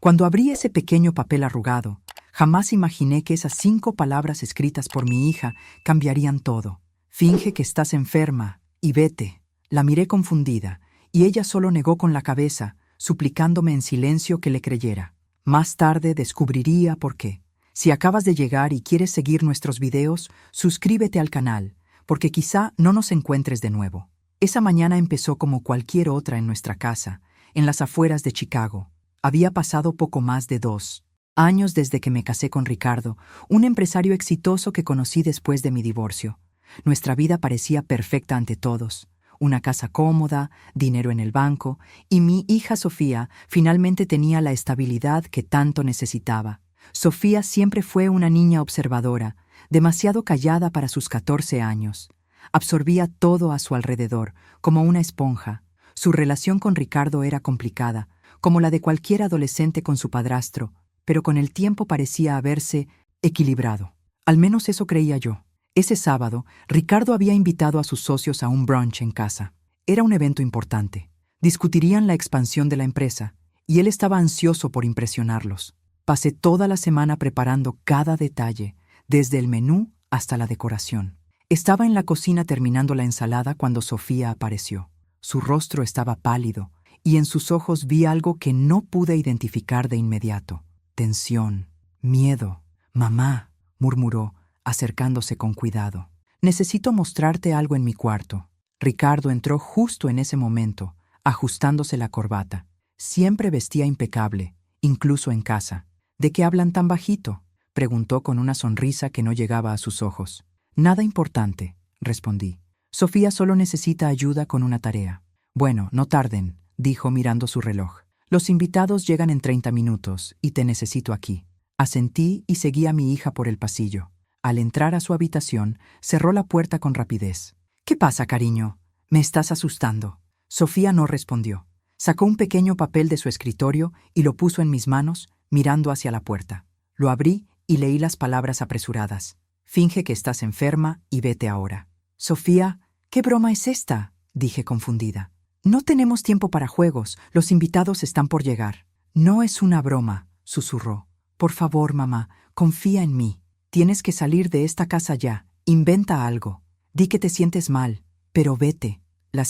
Cuando abrí ese pequeño papel arrugado, jamás imaginé que esas 5 palabras escritas por mi hija cambiarían todo. Finge que estás enferma y vete. La miré confundida, y ella solo negó con la cabeza, suplicándome en silencio que le creyera. Más tarde descubriría por qué. Si acabas de llegar y quieres seguir nuestros videos, suscríbete al canal, porque quizá no nos encuentres de nuevo. Esa mañana empezó como cualquier otra en nuestra casa, en las afueras de Chicago. Había pasado poco más de 2 años desde que me casé con Ricardo, un empresario exitoso que conocí después de mi divorcio. Nuestra vida parecía perfecta ante todos. Una casa cómoda, dinero en el banco, y mi hija Sofía finalmente tenía la estabilidad que tanto necesitaba. Sofía siempre fue una niña observadora, demasiado callada para sus 14 años. Absorbía todo a su alrededor, como una esponja. Su relación con Ricardo era complicada, como la de cualquier adolescente con su padrastro, pero con el tiempo parecía haberse equilibrado. Al menos eso creía yo. Ese sábado, Ricardo había invitado a sus socios a un brunch en casa. Era un evento importante. Discutirían la expansión de la empresa, y él estaba ansioso por impresionarlos. Pasé toda la semana preparando cada detalle, desde el menú hasta la decoración. Estaba en la cocina terminando la ensalada cuando Sofía apareció. Su rostro estaba pálido, y en sus ojos vi algo que no pude identificar de inmediato. Tensión, miedo. «Mamá», murmuró, acercándose con cuidado. «Necesito mostrarte algo en mi cuarto». Ricardo entró justo en ese momento, ajustándose la corbata. Siempre vestía impecable, incluso en casa. «¿De qué hablan tan bajito?», preguntó con una sonrisa que no llegaba a sus ojos. «Nada importante», respondí. «Sofía solo necesita ayuda con una tarea». «Bueno, no tarden», dijo mirando su reloj. «Los invitados llegan en 30 minutos y te necesito aquí». Asentí y seguí a mi hija por el pasillo. Al entrar a su habitación, cerró la puerta con rapidez. «¿Qué pasa, cariño? Me estás asustando». Sofía no respondió. Sacó un pequeño papel de su escritorio y lo puso en mis manos, mirando hacia la puerta. Lo abrí y leí las palabras apresuradas. «Finge que estás enferma y vete ahora». «Sofía, ¿qué broma es esta?», dije confundida. «No tenemos tiempo para juegos, los invitados están por llegar». «No es una broma», susurró. «Por favor, mamá, confía en mí. Tienes que salir de esta casa ya. Inventa algo. Di que te sientes mal, pero vete». La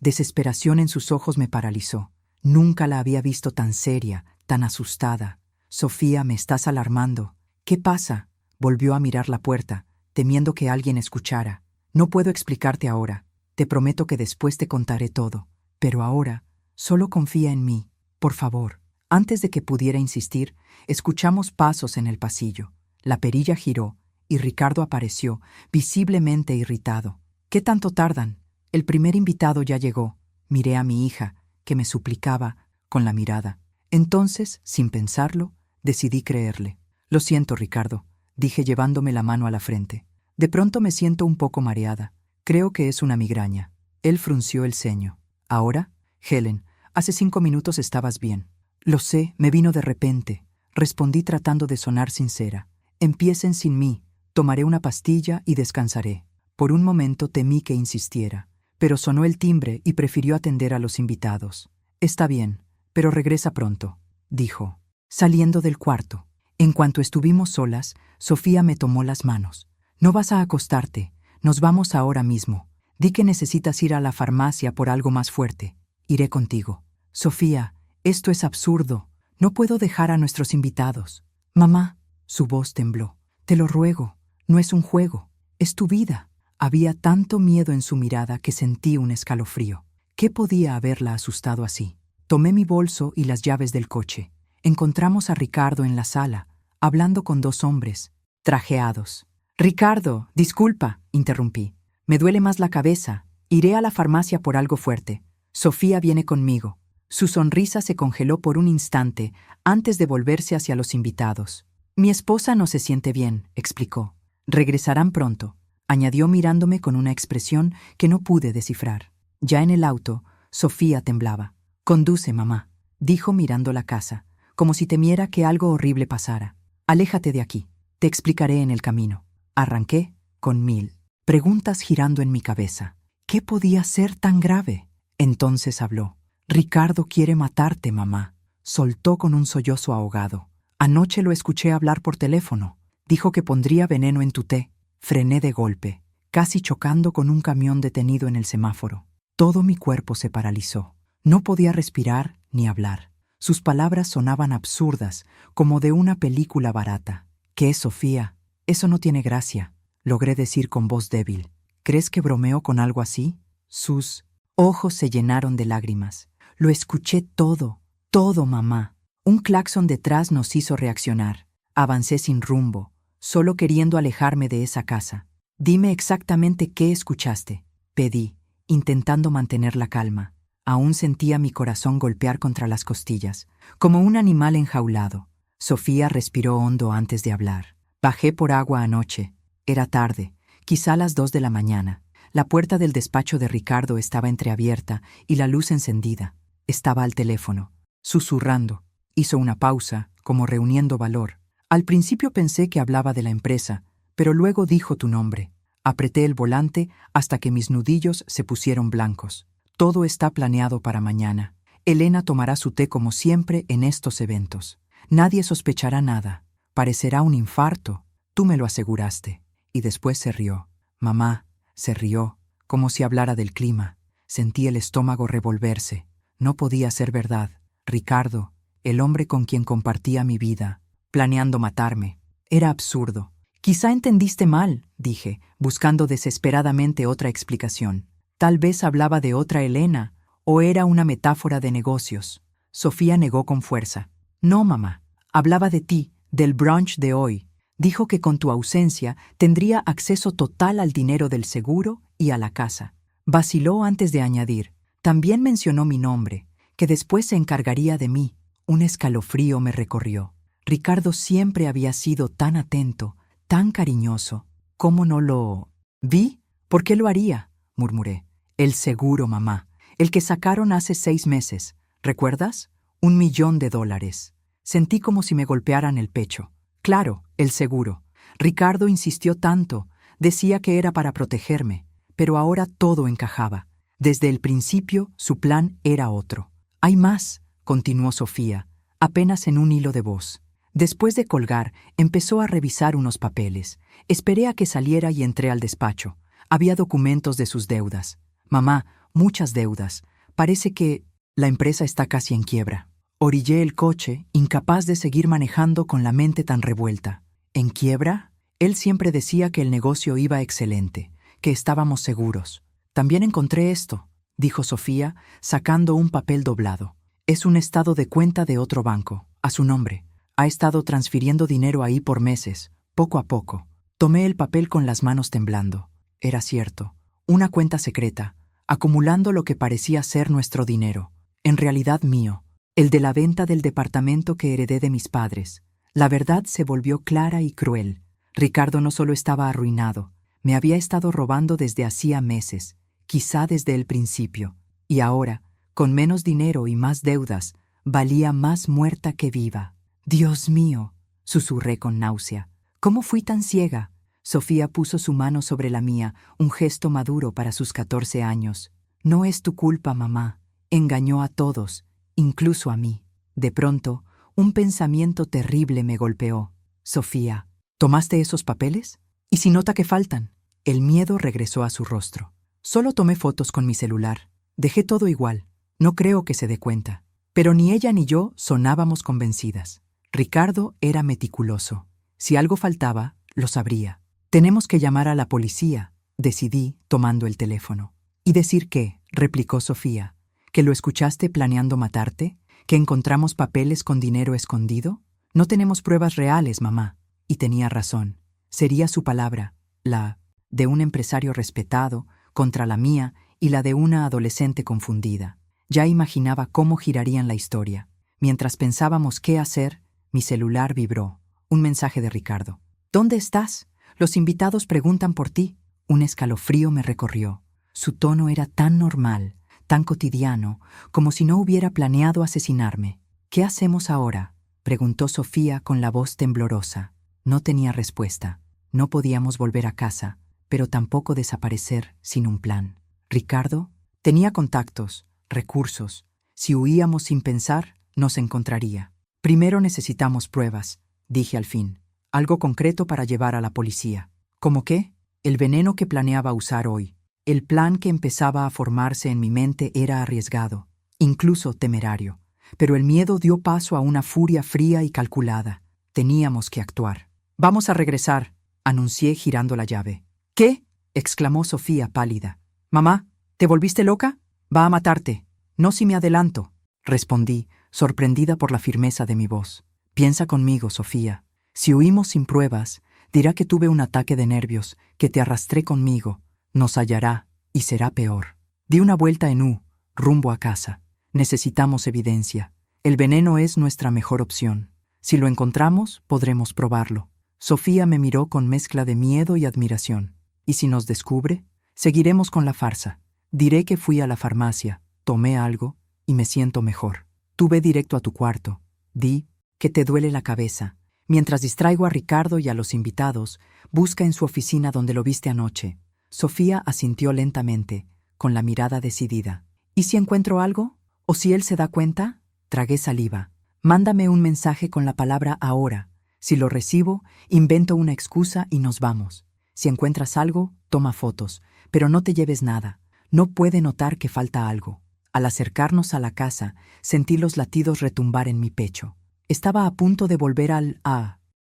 desesperación en sus ojos me paralizó. Nunca la había visto tan seria, tan asustada. «Sofía, me estás alarmando». «¿Qué pasa?». Volvió a mirar la puerta, temiendo que alguien escuchara. «No puedo explicarte ahora. Te prometo que después te contaré todo. Pero ahora, solo confía en mí, por favor». Antes de que pudiera insistir, escuchamos pasos en el pasillo. La perilla giró y Ricardo apareció, visiblemente irritado. «¿Qué tanto tardan? El primer invitado ya llegó». Miré a mi hija, que me suplicaba con la mirada. Entonces, sin pensarlo, decidí creerle. «Lo siento, Ricardo», dije llevándome la mano a la frente. «De pronto me siento un poco mareada. Creo que es una migraña». Él frunció el ceño. «¿Ahora? Helen, hace 5 minutos estabas bien». «Lo sé, me vino de repente», respondí tratando de sonar sincera. «Empiecen sin mí, tomaré una pastilla y descansaré». Por un momento temí que insistiera, pero sonó el timbre y prefirió atender a los invitados. «Está bien, pero regresa pronto», dijo, saliendo del cuarto. En cuanto estuvimos solas, Sofía me tomó las manos. «No vas a acostarte, nos vamos ahora mismo. Di que necesitas ir a la farmacia por algo más fuerte. Iré contigo». «Sofía, esto es absurdo. No puedo dejar a nuestros invitados». «Mamá», su voz tembló. «Te lo ruego, no es un juego, es tu vida». Había tanto miedo en su mirada que sentí un escalofrío. ¿Qué podía haberla asustado así? Tomé mi bolso y las llaves del coche. Encontramos a Ricardo en la sala, hablando con 2 hombres, trajeados. «Ricardo, disculpa», interrumpí. «Me duele más la cabeza. Iré a la farmacia por algo fuerte. Sofía viene conmigo». Su sonrisa se congeló por un instante antes de volverse hacia los invitados. «Mi esposa no se siente bien», explicó. «Regresarán pronto», añadió mirándome con una expresión que no pude descifrar. Ya en el auto, Sofía temblaba. «Conduce, mamá», dijo mirando la casa, como si temiera que algo horrible pasara. «Aléjate de aquí, te explicaré en el camino». Arranqué con 1000 preguntas girando en mi cabeza. ¿Qué podía ser tan grave? Entonces habló. «Ricardo quiere matarte, mamá». soltó con un sollozo ahogado. Anoche lo escuché hablar por teléfono. Dijo que pondría veneno en tu té. Frené de golpe, casi chocando con un camión detenido en el semáforo. Todo mi cuerpo se paralizó. No podía respirar ni hablar. Sus palabras sonaban absurdas, como de una película barata. ¿Qué es, Sofía? Eso no tiene gracia, logré decir con voz débil. ¿Crees que bromeó con algo así? Sus ojos se llenaron de lágrimas. Lo escuché todo, todo, mamá. Un claxon detrás nos hizo reaccionar. Avancé sin rumbo, solo queriendo alejarme de esa casa. Dime exactamente qué escuchaste, pedí, intentando mantener la calma. Aún sentía mi corazón golpear contra las costillas, como un animal enjaulado. Sofía respiró hondo antes de hablar. Bajé por agua anoche. Era tarde, quizá las 2 de la mañana. La puerta del despacho de Ricardo estaba entreabierta y la luz encendida. Estaba al teléfono, susurrando. Hizo una pausa, como reuniendo valor. Al principio pensé que hablaba de la empresa, pero luego dijo tu nombre. Apreté el volante hasta que mis nudillos se pusieron blancos. Todo está planeado para mañana. Elena tomará su té como siempre en estos eventos. Nadie sospechará nada. Parecerá un infarto. Tú me lo aseguraste. Y después se rió. Mamá, se rió, como si hablara del clima. Sentí el estómago revolverse. No podía ser verdad. Ricardo, el hombre con quien compartía mi vida, planeando matarme. Era absurdo. Quizá entendiste mal, dije, buscando desesperadamente otra explicación. Tal vez hablaba de otra Elena, o era una metáfora de negocios. Sofía negó con fuerza. No, mamá. Hablaba de ti, del brunch de hoy. Dijo que con tu ausencia tendría acceso total al dinero del seguro y a la casa. Vaciló antes de añadir. También mencionó mi nombre, que después se encargaría de mí. Un escalofrío me recorrió. Ricardo siempre había sido tan atento, tan cariñoso. ¿Cómo no lo vi? ¿Por qué lo haría?, murmuré. El seguro, mamá. El que sacaron hace 6 meses. ¿Recuerdas? $1.000.000. Sentí como si me golpearan el pecho. Claro, el seguro. Ricardo insistió tanto. Decía que era para protegerme. Pero ahora todo encajaba. Desde el principio, su plan era otro. Hay más, continuó Sofía, apenas en un hilo de voz. Después de colgar, empezó a revisar unos papeles. Esperé a que saliera y entré al despacho. Había documentos de sus deudas. Mamá, muchas deudas. Parece que la empresa está casi en quiebra. Orillé el coche, incapaz de seguir manejando con la mente tan revuelta. ¿En quiebra? Él siempre decía que el negocio iba excelente, que estábamos seguros. También encontré esto, dijo Sofía, sacando un papel doblado. Es un estado de cuenta de otro banco, a su nombre. Ha estado transfiriendo dinero ahí por meses, poco a poco. Tomé el papel con las manos temblando. Era cierto, una cuenta secreta, acumulando lo que parecía ser nuestro dinero, en realidad mío, el de la venta del departamento que heredé de mis padres. La verdad se volvió clara y cruel. Ricardo no solo estaba arruinado, me había estado robando desde hacía meses, quizá desde el principio, y ahora, con menos dinero y más deudas, valía más muerta que viva. Dios mío, susurré con náusea. ¿Cómo fui tan ciega? Sofía puso su mano sobre la mía, un gesto maduro para sus 14 años. No es tu culpa, mamá. Engañó a todos, incluso a mí. De pronto, un pensamiento terrible me golpeó. Sofía, ¿tomaste esos papeles? ¿Y si nota que faltan? El miedo regresó a su rostro. Solo tomé fotos con mi celular. Dejé todo igual. No creo que se dé cuenta. Pero ni ella ni yo sonábamos convencidas. Ricardo era meticuloso. Si algo faltaba, lo sabría. Tenemos que llamar a la policía, decidí, tomando el teléfono. ¿Y decir qué?, replicó Sofía. ¿Que lo escuchaste planeando matarte? ¿Que encontramos papeles con dinero escondido? No tenemos pruebas reales, mamá. Y tenía razón. Sería su palabra, la de un empresario respetado, contra la mía y la de una adolescente confundida. Ya imaginaba cómo girarían la historia. Mientras pensábamos qué hacer, mi celular vibró. Un mensaje de Ricardo. ¿Dónde estás? Los invitados preguntan por ti. Un escalofrío me recorrió. Su tono era tan normal, tan cotidiano, como si no hubiera planeado asesinarme. ¿Qué hacemos ahora?, preguntó Sofía con la voz temblorosa. No tenía respuesta. No podíamos volver a casa, pero tampoco desaparecer sin un plan. Ricardo tenía contactos, recursos. Si huíamos sin pensar, nos encontraría. Primero necesitamos pruebas, dije al fin. Algo concreto para llevar a la policía. ¿Cómo qué? El veneno que planeaba usar hoy. El plan que empezaba a formarse en mi mente era arriesgado, incluso temerario. Pero el miedo dio paso a una furia fría y calculada. Teníamos que actuar. «Vamos a regresar», anuncié girando la llave. «¿Qué?», exclamó Sofía pálida. «Mamá, ¿te volviste loca? Va a matarte». «No si me adelanto», respondí, sorprendida por la firmeza de mi voz. «Piensa conmigo, Sofía. Si huimos sin pruebas, dirá que tuve un ataque de nervios, que te arrastré conmigo. Nos hallará, y será peor». Di una vuelta en U, rumbo a casa. Necesitamos evidencia. El veneno es nuestra mejor opción. Si lo encontramos, podremos probarlo. Sofía me miró con mezcla de miedo y admiración. ¿Y si nos descubre? Seguiremos con la farsa. Diré que fui a la farmacia, tomé algo y me siento mejor. Tú ve directo a tu cuarto. Di que te duele la cabeza. Mientras distraigo a Ricardo y a los invitados, busca en su oficina donde lo viste anoche. Sofía asintió lentamente, con la mirada decidida. ¿Y si encuentro algo? ¿O si él se da cuenta? Tragué saliva. Mándame un mensaje con la palabra ahora. Si lo recibo, invento una excusa y nos vamos. Si encuentras algo, toma fotos, pero no te lleves nada. No puede notar que falta algo. Al acercarnos a la casa, sentí los latidos retumbar en mi pecho. Estaba a punto de volver al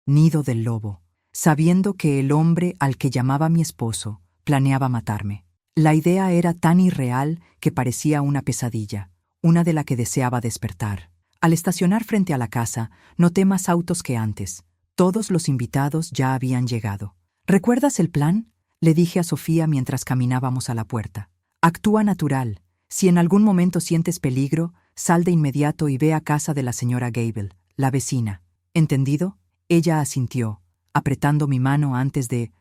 nido del lobo, sabiendo que el hombre al que llamaba mi esposo planeaba matarme. La idea era tan irreal que parecía una pesadilla, una de la que deseaba despertar. Al estacionar frente a la casa, noté más autos que antes. Todos los invitados ya habían llegado. ¿Recuerdas el plan?, le dije a Sofía mientras caminábamos a la puerta. Actúa natural. Si en algún momento sientes peligro, sal de inmediato y ve a casa de la señora Gable, la vecina. ¿Entendido? Ella asintió, apretando mi mano antes de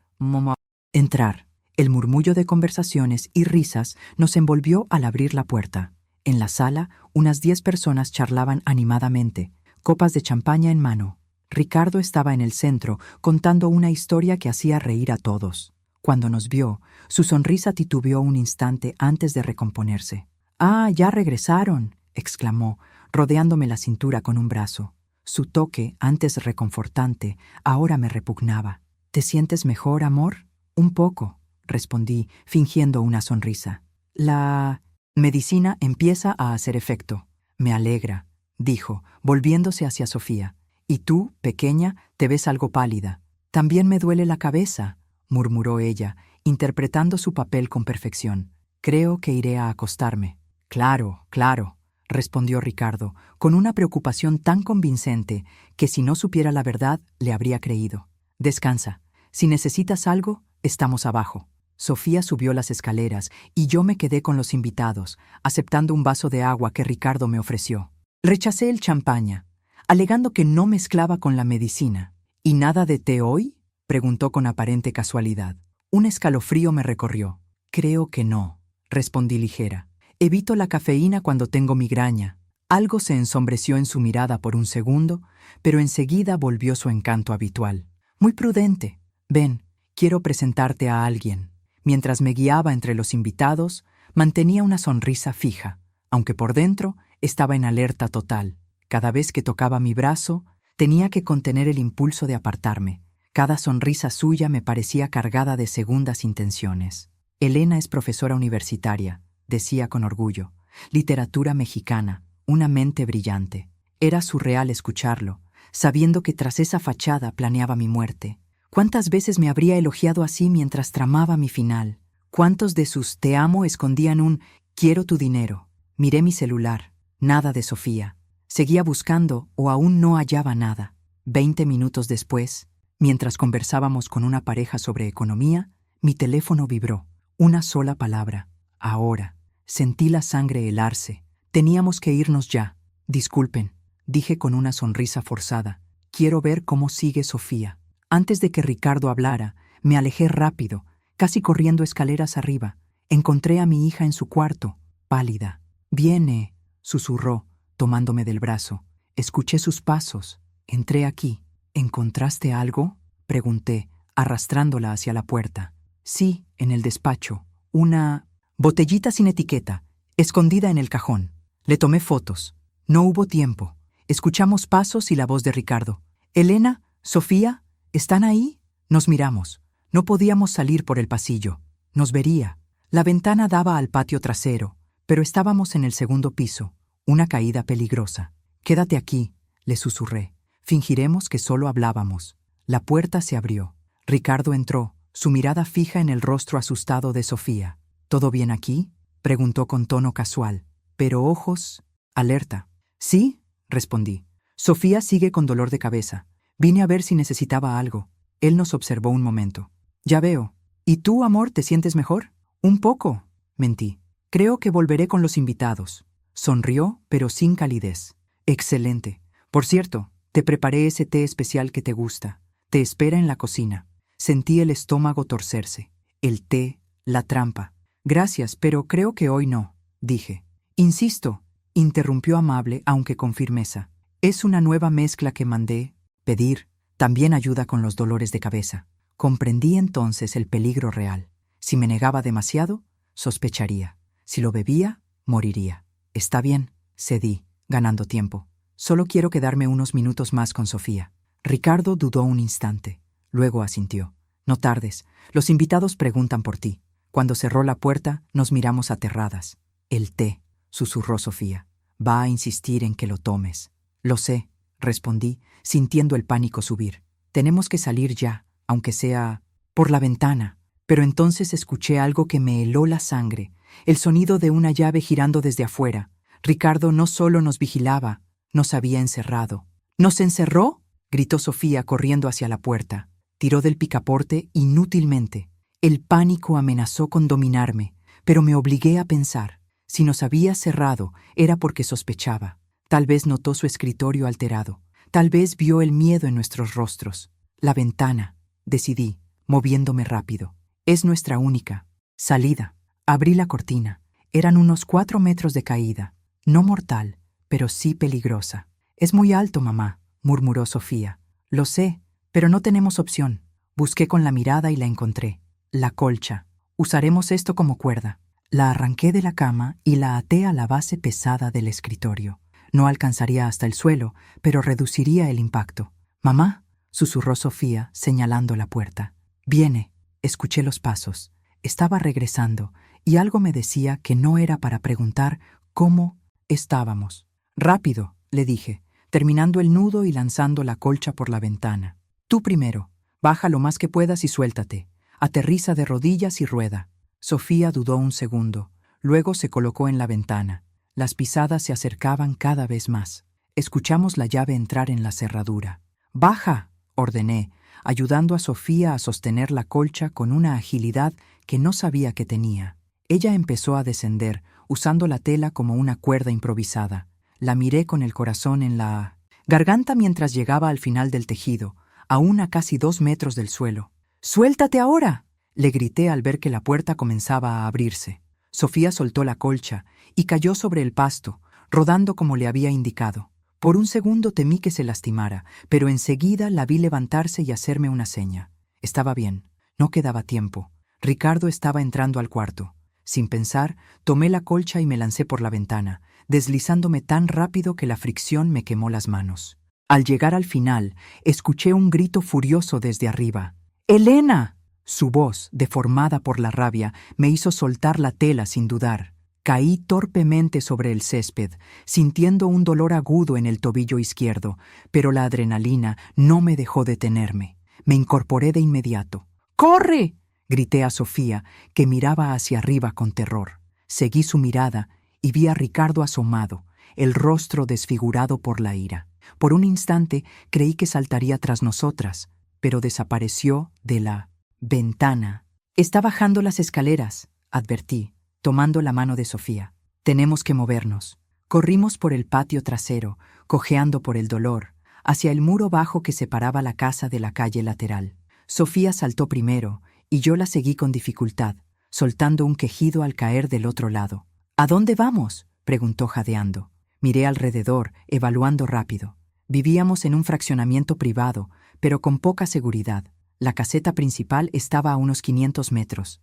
entrar. El murmullo de conversaciones y risas nos envolvió al abrir la puerta. En la sala, unas 10 personas charlaban animadamente, copas de champaña en mano. Ricardo estaba en el centro, contando una historia que hacía reír a todos. Cuando nos vio, su sonrisa titubeó un instante antes de recomponerse. «¡Ah, ya regresaron!», exclamó, rodeándome la cintura con un brazo. Su toque, antes reconfortante, ahora me repugnaba. «¿Te sientes mejor, amor?». «Un poco», respondí, fingiendo una sonrisa. «La medicina empieza a hacer efecto». «Me alegra», dijo, volviéndose hacia Sofía. «Y tú, pequeña, te ves algo pálida». «También me duele la cabeza», murmuró ella, interpretando su papel con perfección. «Creo que iré a acostarme». «Claro, claro», respondió Ricardo, con una preocupación tan convincente que si no supiera la verdad le habría creído. «Descansa. Si necesitas algo, estamos abajo». Sofía subió las escaleras y yo me quedé con los invitados, aceptando un vaso de agua que Ricardo me ofreció. Rechacé el champaña, alegando que no mezclaba con la medicina. «¿Y nada de té hoy?», preguntó con aparente casualidad. Un escalofrío me recorrió. «Creo que no», respondí ligera. «Evito la cafeína cuando tengo migraña». Algo se ensombreció en su mirada por un segundo, pero enseguida volvió su encanto habitual. «Muy prudente. Ven, quiero presentarte a alguien». Mientras me guiaba entre los invitados, mantenía una sonrisa fija, aunque por dentro estaba en alerta total. Cada vez que tocaba mi brazo, tenía que contener el impulso de apartarme. Cada sonrisa suya me parecía cargada de segundas intenciones. «Elena es profesora universitaria», decía con orgullo. «Literatura mexicana, una mente brillante». Era surreal escucharlo, sabiendo que tras esa fachada planeaba mi muerte. ¿Cuántas veces me habría elogiado así mientras tramaba mi final? ¿Cuántos de sus «te amo» escondían un «quiero tu dinero»? Miré mi celular. Nada de Sofía. Seguía buscando o aún no hallaba nada. 20 minutos después, mientras conversábamos con una pareja sobre economía, mi teléfono vibró. Una sola palabra. «Ahora». Sentí la sangre helarse. Teníamos que irnos ya. «Disculpen», dije con una sonrisa forzada. «Quiero ver cómo sigue Sofía». Antes de que Ricardo hablara, me alejé rápido, casi corriendo escaleras arriba. Encontré a mi hija en su cuarto, pálida. «Viene», susurró, tomándome del brazo. Escuché sus pasos. Entré aquí. «¿Encontraste algo?», pregunté, arrastrándola hacia la puerta. «Sí, en el despacho. Una botellita sin etiqueta, escondida en el cajón». Le tomé fotos. No hubo tiempo. Escuchamos pasos y la voz de Ricardo. «Elena, Sofía, ¿están ahí?» Nos miramos. No podíamos salir por el pasillo. Nos vería. La ventana daba al patio trasero, pero estábamos en el segundo piso. Una caída peligrosa. «Quédate aquí», le susurré. «Fingiremos que solo hablábamos». La puerta se abrió. Ricardo entró, su mirada fija en el rostro asustado de Sofía. «¿Todo bien aquí?», preguntó con tono casual, pero ojos alerta. «Sí», respondí. «Sofía sigue con dolor de cabeza. Vine a ver si necesitaba algo». Él nos observó un momento. «Ya veo. ¿Y tú, amor, te sientes mejor?» «Un poco», mentí. «Creo que volveré con los invitados». Sonrió, pero sin calidez. «Excelente. Por cierto, te preparé ese té especial que te gusta. Te espera en la cocina». Sentí el estómago torcerse. El té, la trampa. «Gracias, pero creo que hoy no», dije. «Insisto», interrumpió amable, aunque con firmeza. «Es una nueva mezcla que mandé pedir. También ayuda con los dolores de cabeza». Comprendí entonces el peligro real. Si me negaba demasiado, sospecharía. Si lo bebía, moriría. «Está bien», cedí, ganando tiempo. «Solo quiero quedarme unos minutos más con Sofía». Ricardo dudó un instante. Luego asintió. «No tardes. Los invitados preguntan por ti». Cuando cerró la puerta, nos miramos aterradas. «El té», susurró Sofía. «Va a insistir en que lo tomes». «Lo sé», respondí, sintiendo el pánico subir. «Tenemos que salir ya, aunque sea por la ventana». Pero entonces escuché algo que me heló la sangre, el sonido de una llave girando desde afuera. Ricardo no solo nos vigilaba, nos había encerrado. «¿Nos encerró?», gritó Sofía corriendo hacia la puerta. Tiró del picaporte inútilmente. El pánico amenazó con dominarme, pero me obligué a pensar. Si nos había cerrado, era porque sospechaba. Tal vez notó su escritorio alterado. Tal vez vio el miedo en nuestros rostros. «La ventana», decidí, moviéndome rápido. «Es nuestra única salida». Abrí la cortina. Eran unos 4 metros de caída. No mortal, pero sí peligrosa. «Es muy alto, mamá», murmuró Sofía. «Lo sé, pero no tenemos opción». Busqué con la mirada y la encontré. La colcha. «Usaremos esto como cuerda». La arranqué de la cama y la até a la base pesada del escritorio. No alcanzaría hasta el suelo, pero reduciría el impacto. «Mamá», susurró Sofía, señalando la puerta. «Viene». Escuché los pasos. Estaba regresando, y algo me decía que no era para preguntar cómo estábamos. «Rápido», le dije, terminando el nudo y lanzando la colcha por la ventana. «Tú primero. Baja lo más que puedas y suéltate. Aterriza de rodillas y rueda». Sofía dudó un segundo. Luego se colocó en la ventana. Las pisadas se acercaban cada vez más. Escuchamos la llave entrar en la cerradura. «Baja», ordené, ayudando a Sofía a sostener la colcha con una agilidad que no sabía que tenía. Ella empezó a descender, usando la tela como una cuerda improvisada. La miré con el corazón en la garganta mientras llegaba al final del tejido, aún a casi 2 metros del suelo. «¡Suéltate ahora!», le grité al ver que la puerta comenzaba a abrirse. Sofía soltó la colcha y cayó sobre el pasto, rodando como le había indicado. Por un segundo temí que se lastimara, pero enseguida la vi levantarse y hacerme una seña. Estaba bien, no quedaba tiempo. Ricardo estaba entrando al cuarto. Sin pensar, tomé la colcha y me lancé por la ventana, deslizándome tan rápido que la fricción me quemó las manos. Al llegar al final, escuché un grito furioso desde arriba. «¡Elena!». Su voz, deformada por la rabia, me hizo soltar la tela sin dudar. Caí torpemente sobre el césped, sintiendo un dolor agudo en el tobillo izquierdo, pero la adrenalina no me dejó detenerme. Me incorporé de inmediato. «¡Corre!», grité a Sofía, que miraba hacia arriba con terror. Seguí su mirada y vi a Ricardo asomado, el rostro desfigurado por la ira. Por un instante creí que saltaría tras nosotras, pero desapareció de la ventana. «Está bajando las escaleras», advertí, tomando la mano de Sofía. «Tenemos que movernos». Corrimos por el patio trasero, cojeando por el dolor, hacia el muro bajo que separaba la casa de la calle lateral. Sofía saltó primero, y yo la seguí con dificultad, soltando un quejido al caer del otro lado. «¿A dónde vamos?», preguntó jadeando. Miré alrededor, evaluando rápido. Vivíamos en un fraccionamiento privado, pero con poca seguridad. La caseta principal estaba a unos 500 metros.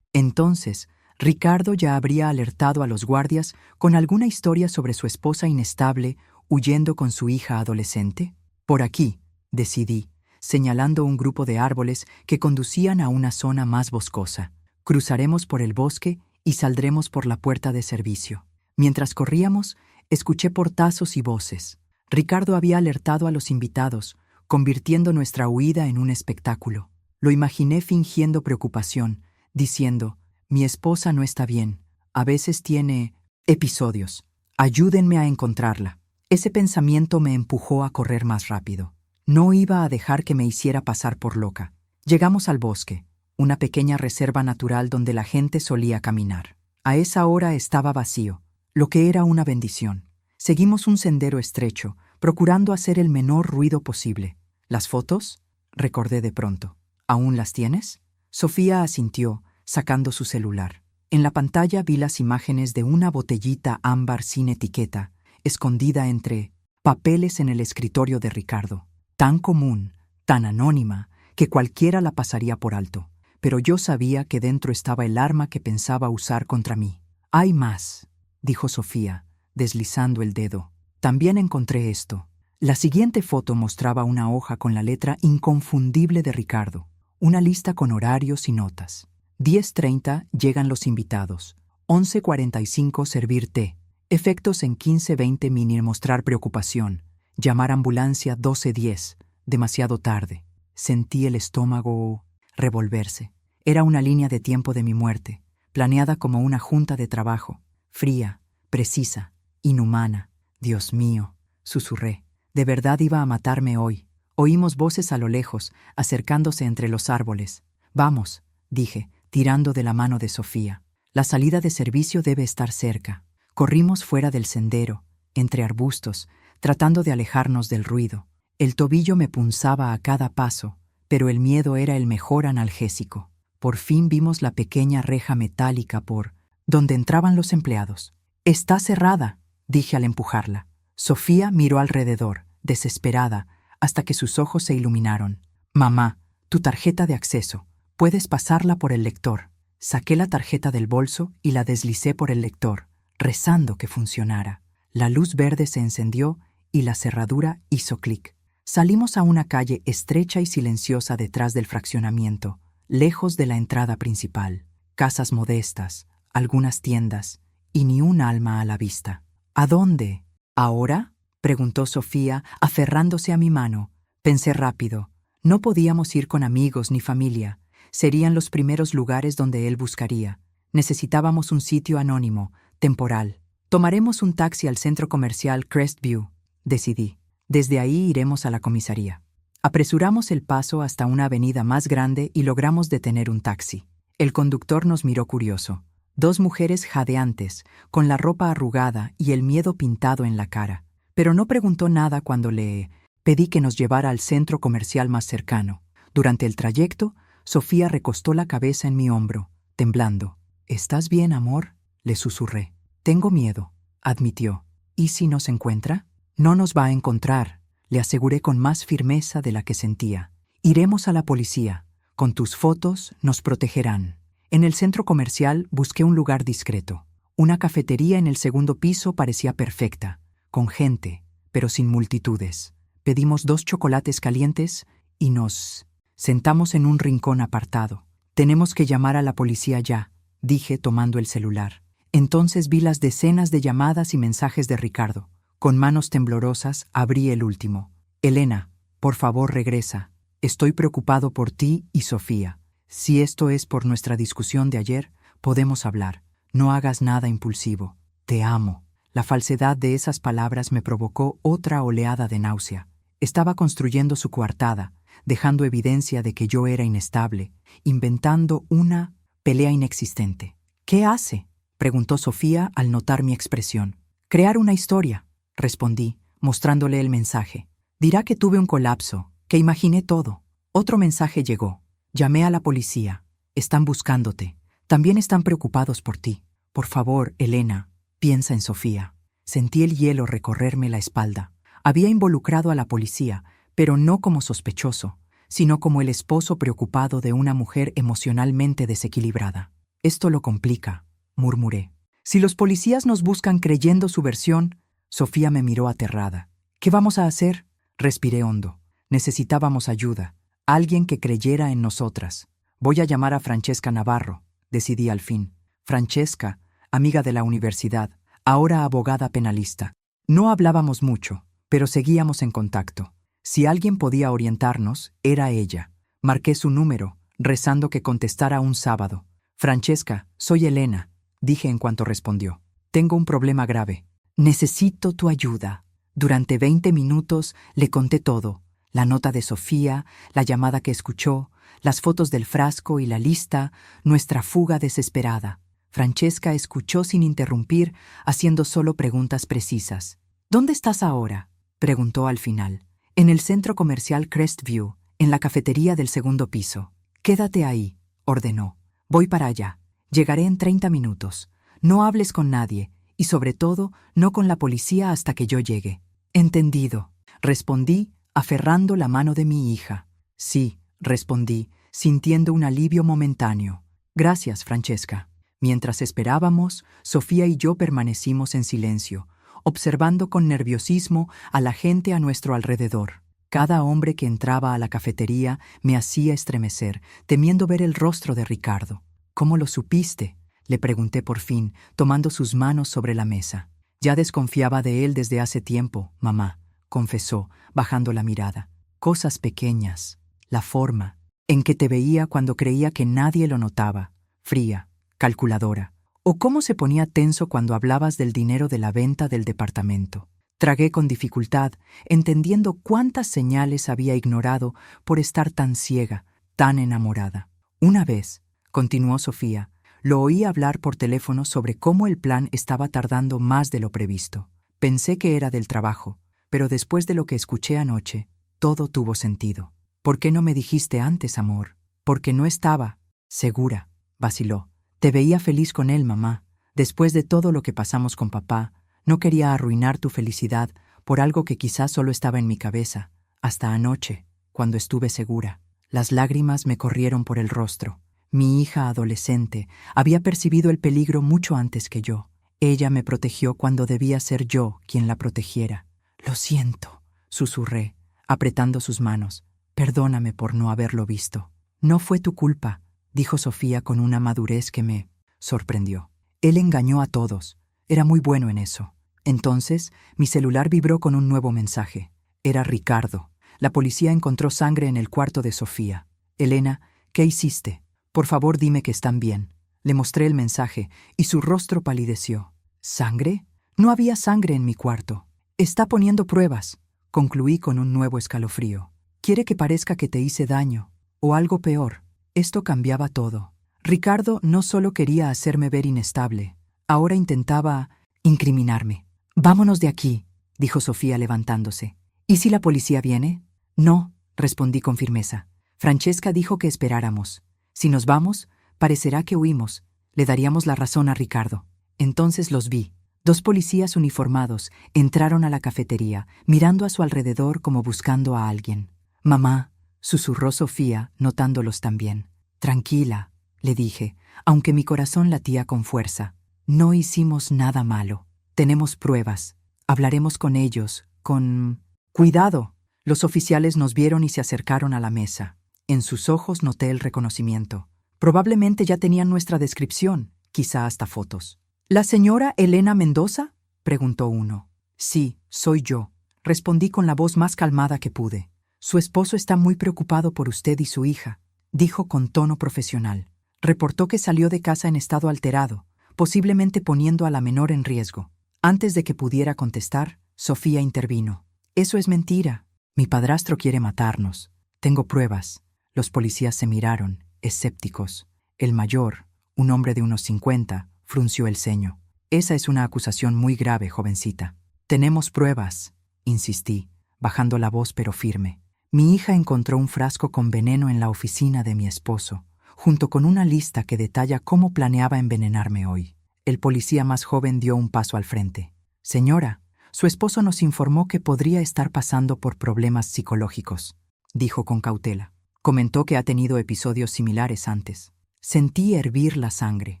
Entonces, Ricardo ya habría alertado a los guardias con alguna historia sobre su esposa inestable huyendo con su hija adolescente. Por aquí, decidí, señalando un grupo de árboles que conducían a una zona más boscosa. Cruzaremos por el bosque y saldremos por la puerta de servicio. Mientras corríamos, escuché portazos y voces. Ricardo había alertado a los invitados, convirtiendo nuestra huida en un espectáculo. Lo imaginé fingiendo preocupación, diciendo: «Mi esposa no está bien. A veces tiene episodios. Ayúdenme a encontrarla». Ese pensamiento me empujó a correr más rápido. No iba a dejar que me hiciera pasar por loca. Llegamos al bosque, una pequeña reserva natural donde la gente solía caminar. A esa hora estaba vacío, lo que era una bendición. Seguimos un sendero estrecho, procurando hacer el menor ruido posible. ¿Las fotos?, recordé de pronto. ¿Aún las tienes? Sofía asintió, sacando su celular. En la pantalla vi las imágenes de una botellita ámbar sin etiqueta, escondida entre papeles en el escritorio de Ricardo. Tan común, tan anónima, que cualquiera la pasaría por alto. Pero yo sabía que dentro estaba el arma que pensaba usar contra mí. «Hay más», dijo Sofía, deslizando el dedo. «También encontré esto». La siguiente foto mostraba una hoja con la letra inconfundible de Ricardo, una lista con horarios y notas. 10:30 llegan los invitados, 11:45 servir té, efectos en 15:20 mini mostrar preocupación, llamar ambulancia 12:10, demasiado tarde. Sentí el estómago revolverse. Era una línea de tiempo de mi muerte, planeada como una junta de trabajo, fría, precisa, inhumana. «Dios mío», susurré, «de verdad iba a matarme hoy». Oímos voces a lo lejos, acercándose entre los árboles. «Vamos», dije, tirando de la mano de Sofía. «La salida de servicio debe estar cerca». Corrimos fuera del sendero, entre arbustos, tratando de alejarnos del ruido. El tobillo me punzaba a cada paso, pero el miedo era el mejor analgésico. Por fin vimos la pequeña reja metálica por donde entraban los empleados. «Está cerrada», dije al empujarla. Sofía miró alrededor, desesperada, hasta que sus ojos se iluminaron. «Mamá, tu tarjeta de acceso. Puedes pasarla por el lector». Saqué la tarjeta del bolso y la deslicé por el lector, rezando que funcionara. La luz verde se encendió y la cerradura hizo clic. Salimos a una calle estrecha y silenciosa detrás del fraccionamiento, lejos de la entrada principal. Casas modestas, algunas tiendas, y ni un alma a la vista. «¿A dónde? ¿Ahora?», preguntó Sofía, aferrándose a mi mano. Pensé rápido. No podíamos ir con amigos ni familia. Serían los primeros lugares donde él buscaría. Necesitábamos un sitio anónimo, temporal. «Tomaremos un taxi al centro comercial Crestview», decidí. «Desde ahí iremos a la comisaría». Apresuramos el paso hasta una avenida más grande y logramos detener un taxi. El conductor nos miró curioso. Dos mujeres jadeantes, con la ropa arrugada y el miedo pintado en la cara. Pero no preguntó nada cuando le pedí que nos llevara al centro comercial más cercano. Durante el trayecto, Sofía recostó la cabeza en mi hombro, temblando. «¿Estás bien, amor?», le susurré. «Tengo miedo», admitió. «¿Y si nos encuentra?». «No nos va a encontrar», le aseguré con más firmeza de la que sentía. «Iremos a la policía. Con tus fotos nos protegerán». En el centro comercial busqué un lugar discreto. Una cafetería en el segundo piso parecía perfecta, con gente, pero sin multitudes. Pedimos 2 chocolates calientes y nos sentamos en un rincón apartado. «Tenemos que llamar a la policía ya», dije tomando el celular. Entonces vi las decenas de llamadas y mensajes de Ricardo. Con manos temblorosas abrí el último. «Elena, por favor regresa. Estoy preocupado por ti y Sofía. Si esto es por nuestra discusión de ayer, podemos hablar. No hagas nada impulsivo. Te amo». La falsedad de esas palabras me provocó otra oleada de náusea. Estaba construyendo su coartada, dejando evidencia de que yo era inestable, inventando una pelea inexistente. «¿Qué hace?», preguntó Sofía al notar mi expresión. «Crear una historia», respondí, mostrándole el mensaje. «Dirá que tuve un colapso, que imaginé todo». Otro mensaje llegó. «Llamé a la policía. Están buscándote. También están preocupados por ti. Por favor, Elena, piensa en Sofía». Sentí el hielo recorrerme la espalda. Había involucrado a la policía, pero no como sospechoso, sino como el esposo preocupado de una mujer emocionalmente desequilibrada. «Esto lo complica», murmuré. Si los policías nos buscan creyendo su versión, Sofía me miró aterrada. ¿Qué vamos a hacer? Respiré hondo. Necesitábamos ayuda, alguien que creyera en nosotras. Voy a llamar a Francesca Navarro, decidí al fin. Francesca, amiga de la universidad, ahora abogada penalista. No hablábamos mucho, pero seguíamos en contacto. Si alguien podía orientarnos, era ella. Marqué su número, rezando que contestara un sábado. Francesca, soy Elena, dije en cuanto respondió. Tengo un problema grave. Necesito tu ayuda. Durante 20 minutos le conté todo. La nota de Sofía, la llamada que escuchó, las fotos del frasco y la lista, nuestra fuga desesperada. Francesca escuchó sin interrumpir, haciendo solo preguntas precisas. ¿Dónde estás ahora?, preguntó al final. En el centro comercial Crestview, en la cafetería del segundo piso. Quédate ahí, ordenó. Voy para allá. Llegaré en 30 minutos. No hables con nadie, y sobre todo, no con la policía hasta que yo llegue. Entendido, respondí, aferrando la mano de mi hija. Sí, respondí, sintiendo un alivio momentáneo. Gracias, Francesca. Mientras esperábamos, Sofía y yo permanecimos en silencio, observando con nerviosismo a la gente a nuestro alrededor. Cada hombre que entraba a la cafetería me hacía estremecer, temiendo ver el rostro de Ricardo. ¿Cómo lo supiste?, le pregunté por fin, tomando sus manos sobre la mesa. Ya desconfiaba de él desde hace tiempo, mamá, confesó, bajando la mirada. Cosas pequeñas, la forma en que te veía cuando creía que nadie lo notaba, fría, calculadora, o cómo se ponía tenso cuando hablabas del dinero de la venta del departamento. Tragué con dificultad, entendiendo cuántas señales había ignorado por estar tan ciega, tan enamorada. Una vez, continuó Sofía, lo oí hablar por teléfono sobre cómo el plan estaba tardando más de lo previsto. Pensé que era del trabajo, pero después de lo que escuché anoche, todo tuvo sentido. ¿Por qué no me dijiste antes, amor? Porque no estaba segura, vaciló. Te veía feliz con él, mamá. Después de todo lo que pasamos con papá, no quería arruinar tu felicidad por algo que quizás solo estaba en mi cabeza, hasta anoche, cuando estuve segura. Las lágrimas me corrieron por el rostro. Mi hija adolescente había percibido el peligro mucho antes que yo. Ella me protegió cuando debía ser yo quien la protegiera. Lo siento, susurré, apretando sus manos. Perdóname por no haberlo visto. No fue tu culpa, dijo Sofía con una madurez que me sorprendió. Él engañó a todos. Era muy bueno en eso. Entonces, mi celular vibró con un nuevo mensaje. Era Ricardo. La policía encontró sangre en el cuarto de Sofía. Elena, ¿qué hiciste? Por favor, dime que están bien. Le mostré el mensaje y su rostro palideció. ¿Sangre? No había sangre en mi cuarto. Está poniendo pruebas, concluí con un nuevo escalofrío. Quiere que parezca que te hice daño, o algo peor. Esto cambiaba todo. Ricardo no solo quería hacerme ver inestable, ahora intentaba incriminarme. Vámonos de aquí, dijo Sofía levantándose. ¿Y si la policía viene? No, respondí con firmeza. Francesca dijo que esperáramos. Si nos vamos, parecerá que huimos. Le daríamos la razón a Ricardo. Entonces los vi. 2 policías uniformados entraron a la cafetería, mirando a su alrededor como buscando a alguien. Mamá, susurró Sofía, notándolos también. Tranquila, le dije, aunque mi corazón latía con fuerza. No hicimos nada malo. Tenemos pruebas. Hablaremos con ellos, con... ¡Cuidado! Los oficiales nos vieron y se acercaron a la mesa. En sus ojos noté el reconocimiento. Probablemente ya tenían nuestra descripción, quizá hasta fotos. ¿La señora Elena Mendoza?, preguntó uno. Sí, soy yo, respondí con la voz más calmada que pude. Su esposo está muy preocupado por usted y su hija, dijo con tono profesional. Reportó que salió de casa en estado alterado, posiblemente poniendo a la menor en riesgo. Antes de que pudiera contestar, Sofía intervino. Eso es mentira. Mi padrastro quiere matarnos. Tengo pruebas. Los policías se miraron, escépticos. El mayor, un hombre de unos 50, frunció el ceño. Esa es una acusación muy grave, jovencita. Tenemos pruebas, insistí, bajando la voz pero firme. Mi hija encontró un frasco con veneno en la oficina de mi esposo, junto con una lista que detalla cómo planeaba envenenarme hoy. El policía más joven dio un paso al frente. Señora, su esposo nos informó que podría estar pasando por problemas psicológicos, dijo con cautela. Comentó que ha tenido episodios similares antes. Sentí hervir la sangre.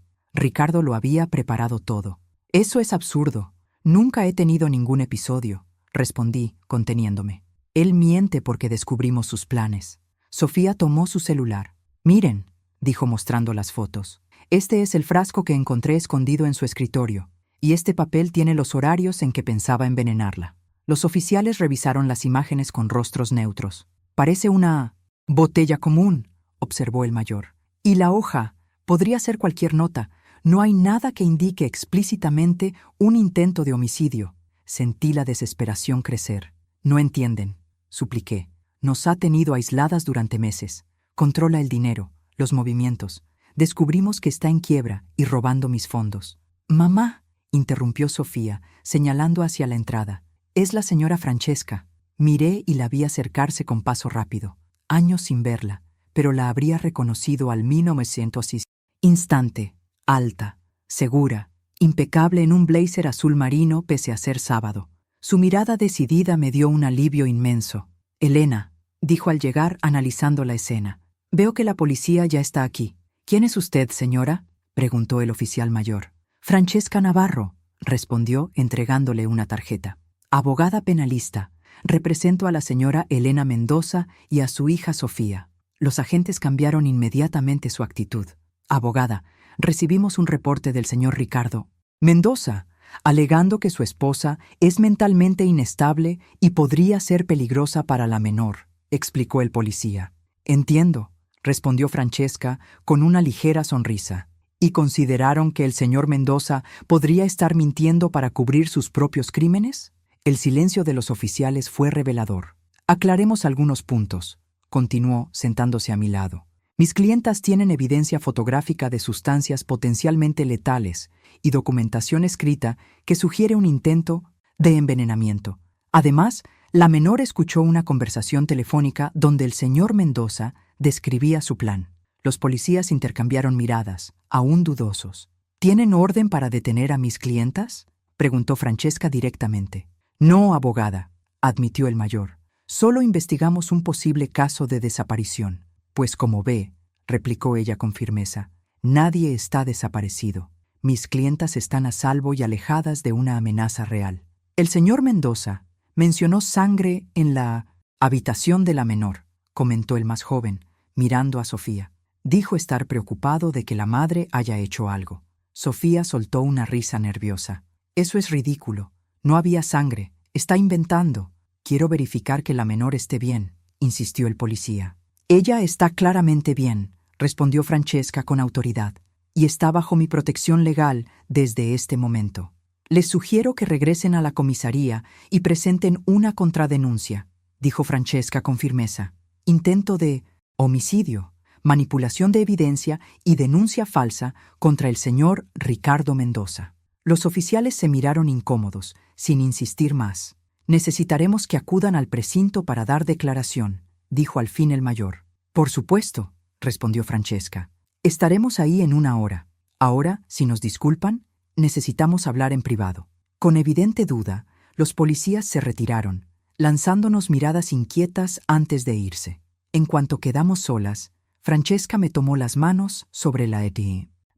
Ricardo lo había preparado todo. Eso es absurdo. Nunca he tenido ningún episodio, respondí, conteniéndome. Él miente porque descubrimos sus planes. Sofía tomó su celular. Miren, dijo mostrando las fotos. Este es el frasco que encontré escondido en su escritorio, y este papel tiene los horarios en que pensaba envenenarla. Los oficiales revisaron las imágenes con rostros neutros. Parece una botella común, observó el mayor. Y la hoja podría ser cualquier nota. No hay nada que indique explícitamente un intento de homicidio. Sentí la desesperación crecer. No entienden, supliqué. Nos ha tenido aisladas durante meses. Controla el dinero, los movimientos. Descubrimos que está en quiebra y robando mis fondos. Mamá, interrumpió Sofía, señalando hacia la entrada. Es la señora Francesca. Miré y la vi acercarse con paso rápido. Años sin verla, pero la habría reconocido al 1906. Instante. Alta, segura, impecable en un blazer azul marino pese a ser sábado. Su mirada decidida me dio un alivio inmenso. Elena, dijo al llegar analizando la escena. Veo que la policía ya está aquí. ¿Quién es usted, señora?, preguntó el oficial mayor. Francesca Navarro, respondió entregándole una tarjeta. Abogada penalista. Represento a la señora Elena Mendoza y a su hija Sofía. Los agentes cambiaron inmediatamente su actitud. Abogada, recibimos un reporte del señor Ricardo Mendoza, alegando que su esposa es mentalmente inestable y podría ser peligrosa para la menor, explicó el policía. Entiendo, respondió Francesca con una ligera sonrisa. ¿Y consideraron que el señor Mendoza podría estar mintiendo para cubrir sus propios crímenes? El silencio de los oficiales fue revelador. Aclaremos algunos puntos, continuó sentándose a mi lado. Mis clientas tienen evidencia fotográfica de sustancias potencialmente letales y documentación escrita que sugiere un intento de envenenamiento. Además, la menor escuchó una conversación telefónica donde el señor Mendoza describía su plan. Los policías intercambiaron miradas, aún dudosos. ¿Tienen orden para detener a mis clientas?, preguntó Francesca directamente. No, abogada, admitió el mayor. Solo investigamos un posible caso de desaparición. Pues como ve, replicó ella con firmeza, nadie está desaparecido. Mis clientas están a salvo y alejadas de una amenaza real. El señor Mendoza mencionó sangre en la habitación de la menor, comentó el más joven, mirando a Sofía. Dijo estar preocupado de que la madre haya hecho algo. Sofía soltó una risa nerviosa. Eso es ridículo. No había sangre. Está inventando. Quiero verificar que la menor esté bien, insistió el policía. Ella está claramente bien, respondió Francesca con autoridad, y está bajo mi protección legal desde este momento. Les sugiero que regresen a la comisaría y presenten una contradenuncia, dijo Francesca con firmeza. Intento de homicidio, manipulación de evidencia y denuncia falsa contra el señor Ricardo Mendoza. Los oficiales se miraron incómodos, sin insistir más. Necesitaremos que acudan al precinto para dar declaración, dijo al fin el mayor. Por supuesto, respondió Francesca. Estaremos ahí en 1 hora. Ahora, si nos disculpan, necesitamos hablar en privado. Con evidente duda, los policías se retiraron, lanzándonos miradas inquietas antes de irse. En cuanto quedamos solas, Francesca me tomó las manos sobre la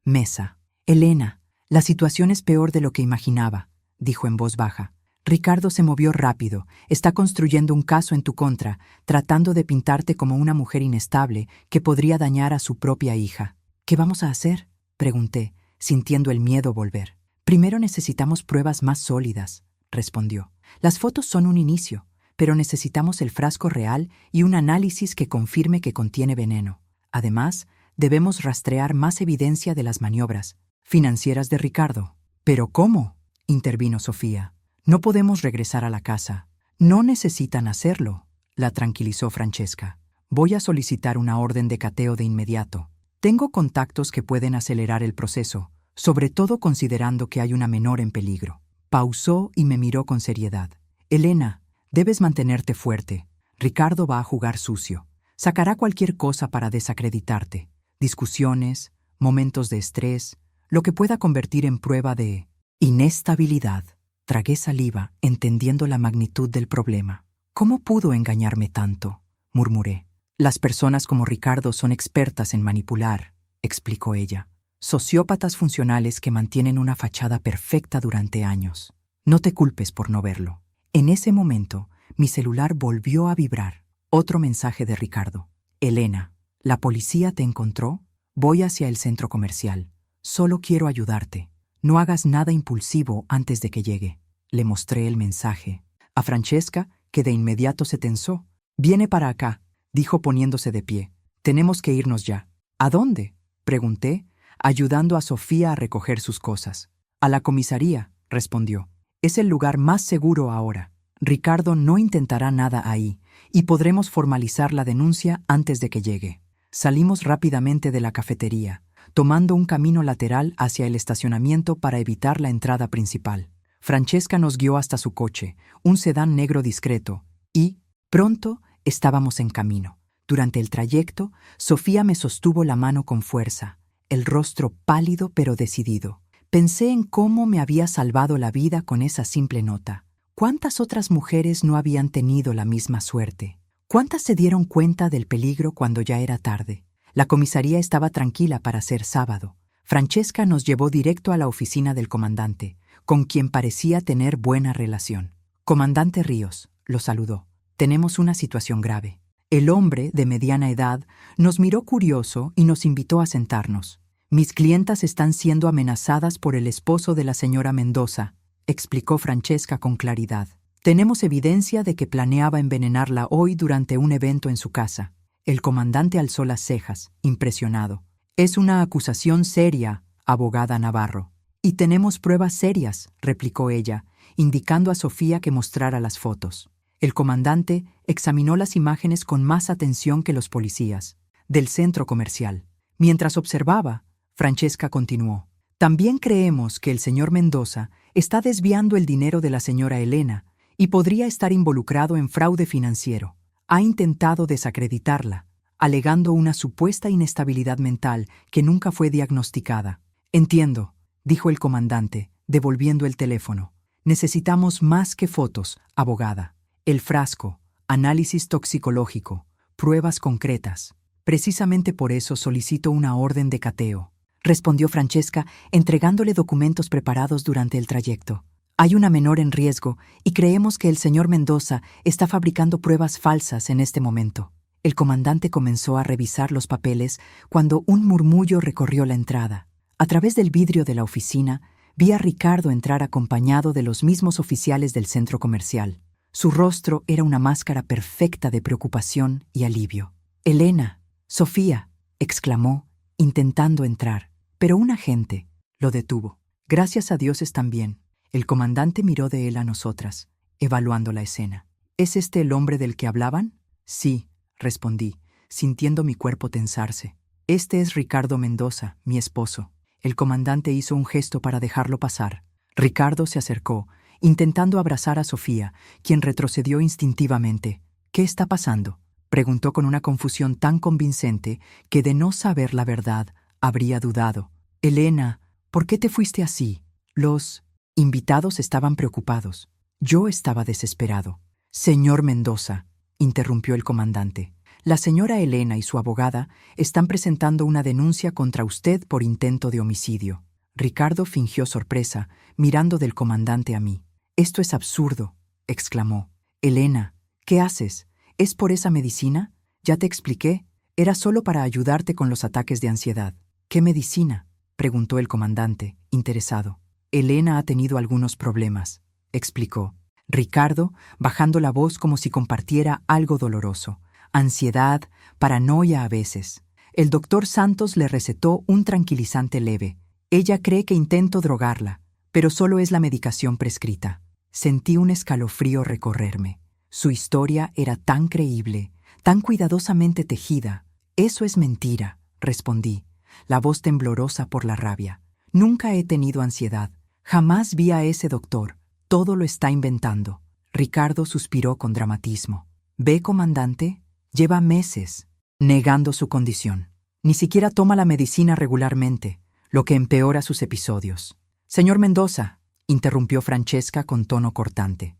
mesa. Elena, la situación es peor de lo que imaginaba, dijo en voz baja. Ricardo se movió rápido, está construyendo un caso en tu contra, tratando de pintarte como una mujer inestable que podría dañar a su propia hija. ¿Qué vamos a hacer?, pregunté, sintiendo el miedo volver. Primero necesitamos pruebas más sólidas, respondió. Las fotos son un inicio, pero necesitamos el frasco real y un análisis que confirme que contiene veneno. Además, debemos rastrear más evidencia de las maniobras financieras de Ricardo. ¿Pero cómo?, intervino Sofía. No podemos regresar a la casa. No necesitan hacerlo, la tranquilizó Francesca. Voy a solicitar una orden de cateo de inmediato. Tengo contactos que pueden acelerar el proceso, sobre todo considerando que hay una menor en peligro. Pausó y me miró con seriedad. Elena, debes mantenerte fuerte. Ricardo va a jugar sucio. Sacará cualquier cosa para desacreditarte. Discusiones, momentos de estrés, lo que pueda convertir en prueba de inestabilidad. Tragué saliva, entendiendo la magnitud del problema. ¿Cómo pudo engañarme tanto?, murmuré. Las personas como Ricardo son expertas en manipular, explicó ella. Sociópatas funcionales que mantienen una fachada perfecta durante años. No te culpes por no verlo. En ese momento, mi celular volvió a vibrar. Otro mensaje de Ricardo. Elena, ¿la policía te encontró? Voy hacia el centro comercial. Solo quiero ayudarte. No hagas nada impulsivo antes de que llegue. Le mostré el mensaje. A Francesca, que de inmediato se tensó. Viene para acá, dijo poniéndose de pie. Tenemos que irnos ya. ¿A dónde?, pregunté, ayudando a Sofía a recoger sus cosas. A la comisaría, respondió. Es el lugar más seguro ahora. Ricardo no intentará nada ahí, y podremos formalizar la denuncia antes de que llegue. Salimos rápidamente de la cafetería, tomando un camino lateral hacia el estacionamiento para evitar la entrada principal. Francesca nos guió hasta su coche, un sedán negro discreto, y, pronto, estábamos en camino. Durante el trayecto, Sofía me sostuvo la mano con fuerza, el rostro pálido pero decidido. Pensé en cómo me había salvado la vida con esa simple nota. ¿Cuántas otras mujeres no habían tenido la misma suerte? ¿Cuántas se dieron cuenta del peligro cuando ya era tarde? La comisaría estaba tranquila para ser sábado. Francesca nos llevó directo a la oficina del comandante, con quien parecía tener buena relación. Comandante Ríos, lo saludó. Tenemos una situación grave. El hombre, de mediana edad, nos miró curioso y nos invitó a sentarnos. Mis clientas están siendo amenazadas por el esposo de la señora Mendoza, explicó Francesca con claridad. Tenemos evidencia de que planeaba envenenarla hoy durante un evento en su casa. El comandante alzó las cejas, impresionado. Es una acusación seria, abogada Navarro. Y tenemos pruebas serias, replicó ella, indicando a Sofía que mostrara las fotos. El comandante examinó las imágenes con más atención que los policías, del centro comercial. Mientras observaba, Francesca continuó. También creemos que el señor Mendoza está desviando el dinero de la señora Elena y podría estar involucrado en fraude financiero. Ha intentado desacreditarla, alegando una supuesta inestabilidad mental que nunca fue diagnosticada. Entiendo, dijo el comandante, devolviendo el teléfono. Necesitamos más que fotos, abogada. El frasco, análisis toxicológico, pruebas concretas. Precisamente por eso solicito una orden de cateo, respondió Francesca, entregándole documentos preparados durante el trayecto. Hay una menor en riesgo y creemos que el señor Mendoza está fabricando pruebas falsas en este momento. El comandante comenzó a revisar los papeles cuando un murmullo recorrió la entrada. A través del vidrio de la oficina, vi a Ricardo entrar acompañado de los mismos oficiales del centro comercial. Su rostro era una máscara perfecta de preocupación y alivio. «Elena, Sofía», exclamó, intentando entrar, pero un agente lo detuvo. «Gracias a Dios están bien». El comandante miró de él a nosotras, evaluando la escena. ¿Es este el hombre del que hablaban? Sí, respondí, sintiendo mi cuerpo tensarse. Este es Ricardo Mendoza, mi esposo. El comandante hizo un gesto para dejarlo pasar. Ricardo se acercó, intentando abrazar a Sofía, quien retrocedió instintivamente. «¿Qué está pasando?», preguntó con una confusión tan convincente que de no saber la verdad habría dudado. «Elena, ¿por qué te fuiste así?» Los invitados estaban preocupados. Yo estaba desesperado. «Señor Mendoza», interrumpió el comandante, «la señora Elena y su abogada están presentando una denuncia contra usted por intento de homicidio». Ricardo fingió sorpresa, mirando del comandante a mí. «Esto es absurdo», exclamó. «Elena, ¿qué haces? ¿Es por esa medicina? Ya te expliqué. Era solo para ayudarte con los ataques de ansiedad». «¿Qué medicina?», preguntó el comandante, interesado. «Elena ha tenido algunos problemas», explicó. Ricardo, bajando la voz como si compartiera algo doloroso. Ansiedad, paranoia a veces. El doctor Santos le recetó un tranquilizante leve. Ella cree que intento drogarla, pero solo es la medicación prescrita. Sentí un escalofrío recorrerme. Su historia era tan creíble, tan cuidadosamente tejida. «Eso es mentira», respondí, la voz temblorosa por la rabia. «Nunca he tenido ansiedad. Jamás vi a ese doctor. Todo lo está inventando». Ricardo suspiró con dramatismo. «¿Ve, comandante? Lleva meses negando su condición. Ni siquiera toma la medicina regularmente, lo que empeora sus episodios». «Señor Mendoza», interrumpió Francesca con tono cortante,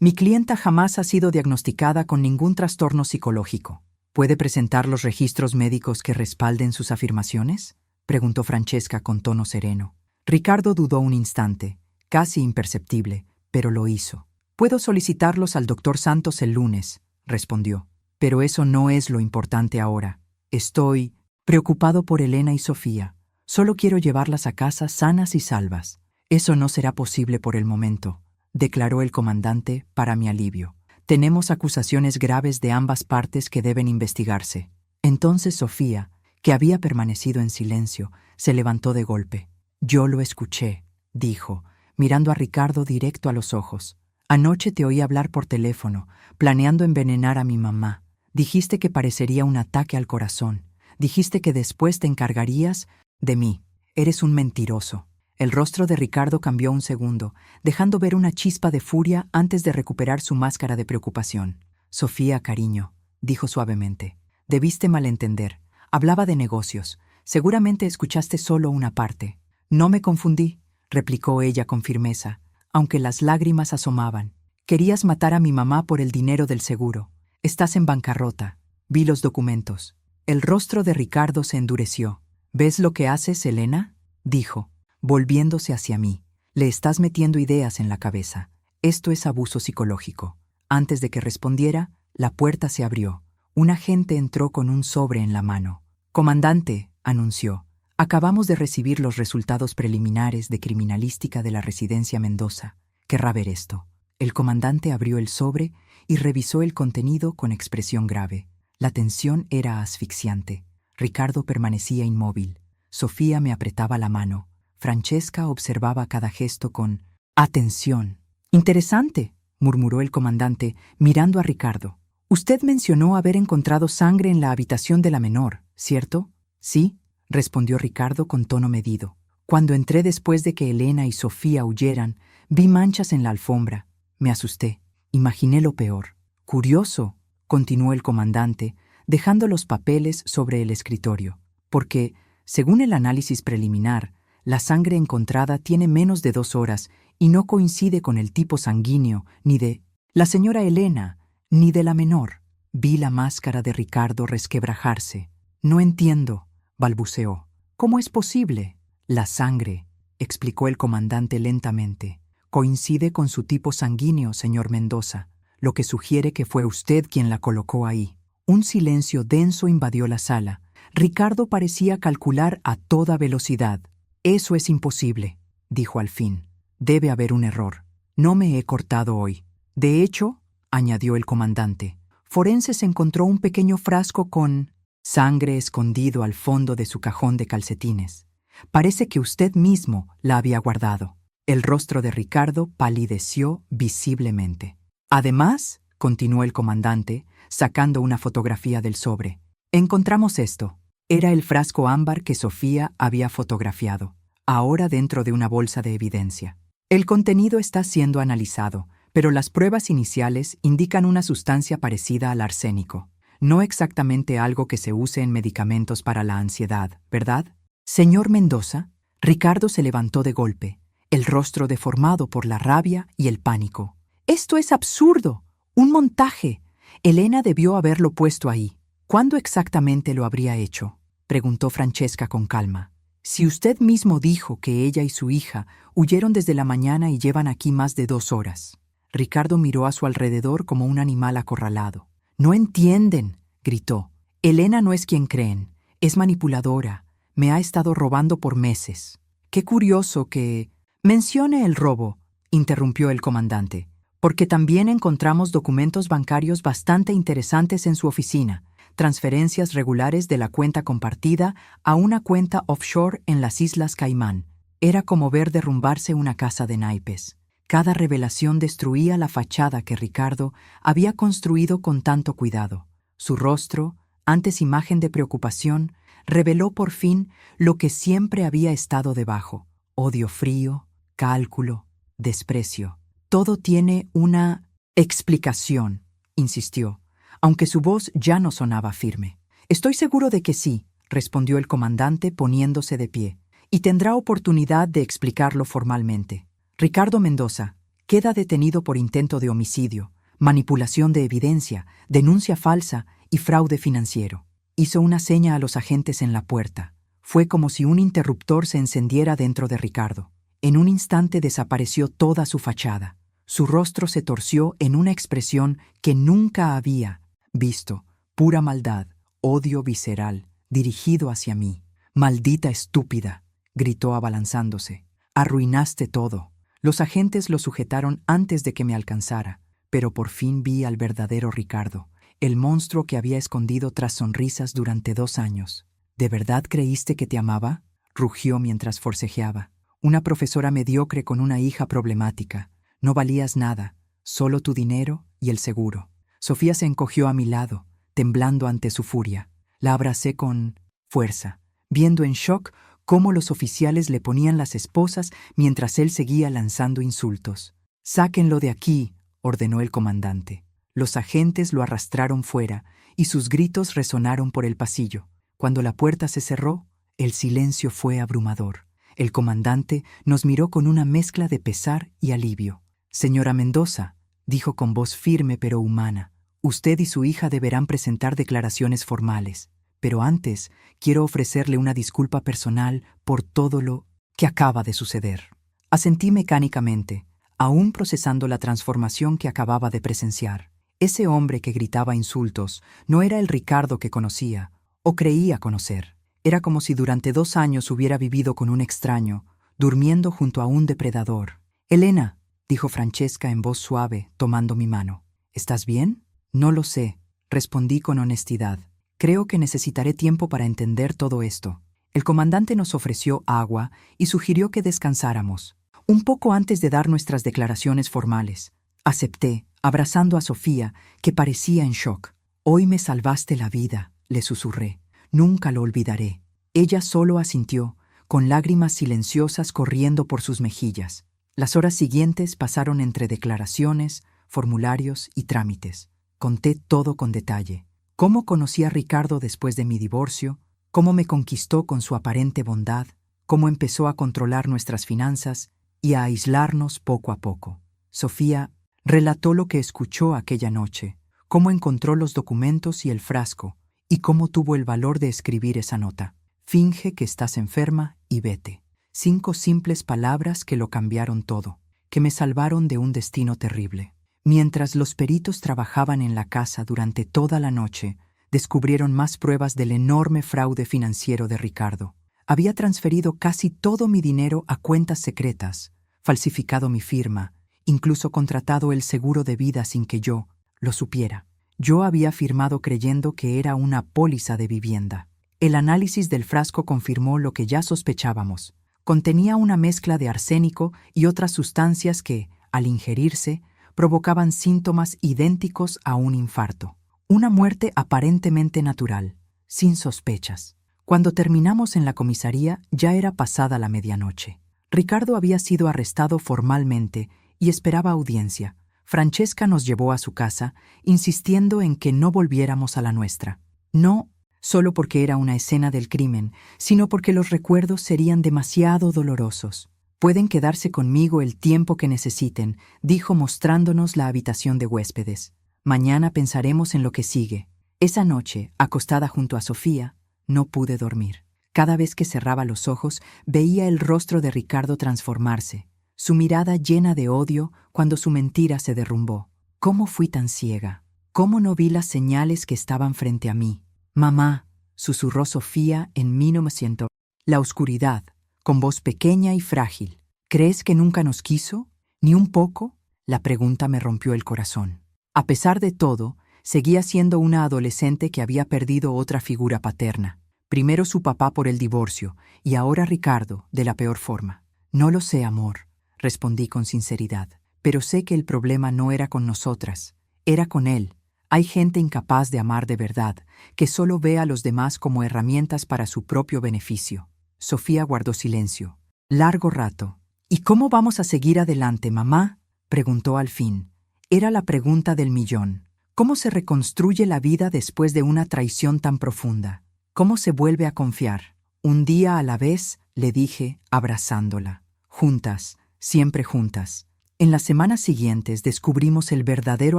«mi clienta jamás ha sido diagnosticada con ningún trastorno psicológico. ¿Puede presentar los registros médicos que respalden sus afirmaciones?». preguntó Francesca con tono sereno. Ricardo dudó un instante, casi imperceptible, pero lo hizo. «Puedo solicitarlos al doctor Santos el lunes», respondió. «Pero eso no es lo importante ahora. Estoy preocupado por Elena y Sofía. Solo quiero llevarlas a casa sanas y salvas». «Eso no será posible por el momento», declaró el comandante para mi alivio. «Tenemos acusaciones graves de ambas partes que deben investigarse». Entonces Sofía, que había permanecido en silencio, se levantó de golpe. «Yo lo escuché», dijo, mirando a Ricardo directo a los ojos. «Anoche te oí hablar por teléfono, planeando envenenar a mi mamá. Dijiste que parecería un ataque al corazón. Dijiste que después te encargarías de mí. Eres un mentiroso». El rostro de Ricardo cambió un segundo, dejando ver una chispa de furia antes de recuperar su máscara de preocupación. «Sofía, cariño», dijo suavemente, «debiste malentender. Hablaba de negocios. Seguramente escuchaste solo una parte». «No me confundí», replicó ella con firmeza, aunque las lágrimas asomaban. «Querías matar a mi mamá por el dinero del seguro. Estás en bancarrota. Vi los documentos». El rostro de Ricardo se endureció. «¿Ves lo que haces, Elena?», dijo, volviéndose hacia mí. «Le estás metiendo ideas en la cabeza. Esto es abuso psicológico». Antes de que respondiera, la puerta se abrió. Un agente entró con un sobre en la mano. «Comandante», anunció, «acabamos de recibir los resultados preliminares de criminalística de la residencia Mendoza. ¿Querrá ver esto?». El comandante abrió el sobre y revisó el contenido con expresión grave. La tensión era asfixiante. Ricardo permanecía inmóvil. Sofía me apretaba la mano. Francesca observaba cada gesto con atención. «Interesante», murmuró el comandante, mirando a Ricardo. «Usted mencionó haber encontrado sangre en la habitación de la menor, ¿cierto?». «Sí», respondió Ricardo con tono medido. «Cuando entré después de que Elena y Sofía huyeran, vi manchas en la alfombra. Me asusté. Imaginé lo peor». «Curioso», continuó el comandante, dejando los papeles sobre el escritorio, «porque, según el análisis preliminar, la sangre encontrada tiene menos de 2 horas y no coincide con el tipo sanguíneo ni de la señora Elena ni de la menor». Vi la máscara de Ricardo resquebrajarse. «No entiendo», balbuceó. «¿Cómo es posible?». «La sangre», explicó el comandante lentamente, «coincide con su tipo sanguíneo, señor Mendoza, lo que sugiere que fue usted quien la colocó ahí». Un silencio denso invadió la sala. Ricardo parecía calcular a toda velocidad. «Eso es imposible», dijo al fin. «Debe haber un error. No me he cortado hoy. De hecho», añadió el comandante, «Forenses encontró un pequeño frasco con sangre escondido al fondo de su cajón de calcetines. Parece que usted mismo la había guardado». El rostro de Ricardo palideció visiblemente. «Además», continuó el comandante, sacando una fotografía del sobre, «encontramos esto». Era el frasco ámbar que Sofía había fotografiado, ahora dentro de una bolsa de evidencia. El contenido está siendo analizado, pero las pruebas iniciales indican una sustancia parecida al arsénico. No exactamente algo que se use en medicamentos para la ansiedad, ¿verdad? «Señor Mendoza», Ricardo se levantó de golpe, el rostro deformado por la rabia y el pánico. «Esto es absurdo. Un montaje. Elena debió haberlo puesto ahí». «¿Cuándo exactamente lo habría hecho?», preguntó Francesca con calma. «Si usted mismo dijo que ella y su hija huyeron desde la mañana y llevan aquí más de 2 horas». Ricardo miró a su alrededor como un animal acorralado. «No entienden», gritó. «Elena no es quien creen. Es manipuladora. Me ha estado robando por meses». «Qué curioso que mencione el robo», interrumpió el comandante, «porque también encontramos documentos bancarios bastante interesantes en su oficina. Transferencias regulares de la cuenta compartida a una cuenta offshore en las Islas Caimán. Era como ver derrumbarse una casa de naipes. Cada revelación destruía la fachada que Ricardo había construido con tanto cuidado. Su rostro, antes imagen de preocupación, reveló por fin lo que siempre había estado debajo: odio frío, cálculo, desprecio. «Todo tiene una explicación», insistió, aunque su voz ya no sonaba firme. «Estoy seguro de que sí», respondió el comandante poniéndose de pie, «y tendrá oportunidad de explicarlo formalmente. Ricardo Mendoza queda detenido por intento de homicidio, manipulación de evidencia, denuncia falsa y fraude financiero». Hizo una seña a los agentes en la puerta. Fue como si un interruptor se encendiera dentro de Ricardo. En un instante desapareció toda su fachada. Su rostro se torció en una expresión que nunca había visto. Pura maldad, odio visceral, dirigido hacia mí. «Maldita estúpida», gritó abalanzándose. «Arruinaste todo». Los agentes lo sujetaron antes de que me alcanzara, pero por fin vi al verdadero Ricardo, el monstruo que había escondido tras sonrisas durante 2 años. «¿De verdad creíste que te amaba?», rugió mientras forcejeaba. «Una profesora mediocre con una hija problemática. No valías nada, solo tu dinero y el seguro». Sofía se encogió a mi lado, temblando ante su furia. La abracé con fuerza, viendo en shock cómo los oficiales le ponían las esposas mientras él seguía lanzando insultos. «Sáquenlo de aquí», ordenó el comandante. Los agentes lo arrastraron fuera y sus gritos resonaron por el pasillo. Cuando la puerta se cerró, el silencio fue abrumador. El comandante nos miró con una mezcla de pesar y alivio. «Señora Mendoza», dijo con voz firme pero humana, «usted y su hija deberán presentar declaraciones formales. Pero antes, quiero ofrecerle una disculpa personal por todo lo que acaba de suceder». Asentí mecánicamente, aún procesando la transformación que acababa de presenciar. Ese hombre que gritaba insultos no era el Ricardo que conocía, o creía conocer. Era como si durante 2 años hubiera vivido con un extraño, durmiendo junto a un depredador. «Elena», dijo Francesca en voz suave, tomando mi mano. «¿Estás bien?» «No lo sé», respondí con honestidad. «Creo que necesitaré tiempo para entender todo esto». El comandante nos ofreció agua y sugirió que descansáramos, un poco antes de dar nuestras declaraciones formales. Acepté, abrazando a Sofía, que parecía en shock. «Hoy me salvaste la vida», le susurré. «Nunca lo olvidaré». Ella solo asintió, con lágrimas silenciosas corriendo por sus mejillas. Las horas siguientes pasaron entre declaraciones, formularios y trámites. Conté todo con detalle. Cómo conocí a Ricardo después de mi divorcio, cómo me conquistó con su aparente bondad, cómo empezó a controlar nuestras finanzas y a aislarnos poco a poco. Sofía relató lo que escuchó aquella noche, cómo encontró los documentos y el frasco, y cómo tuvo el valor de escribir esa nota. «Finge que estás enferma y vete». 5 simples palabras que lo cambiaron todo, que me salvaron de un destino terrible. Mientras los peritos trabajaban en la casa durante toda la noche, descubrieron más pruebas del enorme fraude financiero de Ricardo. Había transferido casi todo mi dinero a cuentas secretas, falsificado mi firma, incluso contratado el seguro de vida sin que yo lo supiera. Yo había firmado creyendo que era una póliza de vivienda. El análisis del frasco confirmó lo que ya sospechábamos. Contenía una mezcla de arsénico y otras sustancias que, al ingerirse, provocaban síntomas idénticos a un infarto. Una muerte aparentemente natural, sin sospechas. Cuando terminamos en la comisaría, ya era pasada la medianoche. Ricardo había sido arrestado formalmente y esperaba audiencia. Francesca nos llevó a su casa, insistiendo en que no volviéramos a la nuestra. No solo porque era una escena del crimen, sino porque los recuerdos serían demasiado dolorosos. «Pueden quedarse conmigo el tiempo que necesiten», dijo mostrándonos la habitación de huéspedes. «Mañana pensaremos en lo que sigue». Esa noche, acostada junto a Sofía, no pude dormir. Cada vez que cerraba los ojos, veía el rostro de Ricardo transformarse, su mirada llena de odio cuando su mentira se derrumbó. ¿Cómo fui tan ciega? ¿Cómo no vi las señales que estaban frente a mí? «Mamá», susurró Sofía en 1900. La oscuridad, con voz pequeña y frágil. «¿Crees que nunca nos quiso? ¿Ni un poco?». La pregunta me rompió el corazón. A pesar de todo, seguía siendo una adolescente que había perdido otra figura paterna. Primero su papá por el divorcio, y ahora Ricardo, de la peor forma. «No lo sé, amor», respondí con sinceridad. «Pero sé que el problema no era con nosotras, era con él. Hay gente incapaz de amar de verdad, que solo ve a los demás como herramientas para su propio beneficio». Sofía guardó silencio. Largo rato. «¿Y cómo vamos a seguir adelante, mamá?», preguntó al fin. Era la pregunta del millón. ¿Cómo se reconstruye la vida después de una traición tan profunda? ¿Cómo se vuelve a confiar? «Un día a la vez», le dije, abrazándola. «Juntas, siempre juntas». En las semanas siguientes descubrimos el verdadero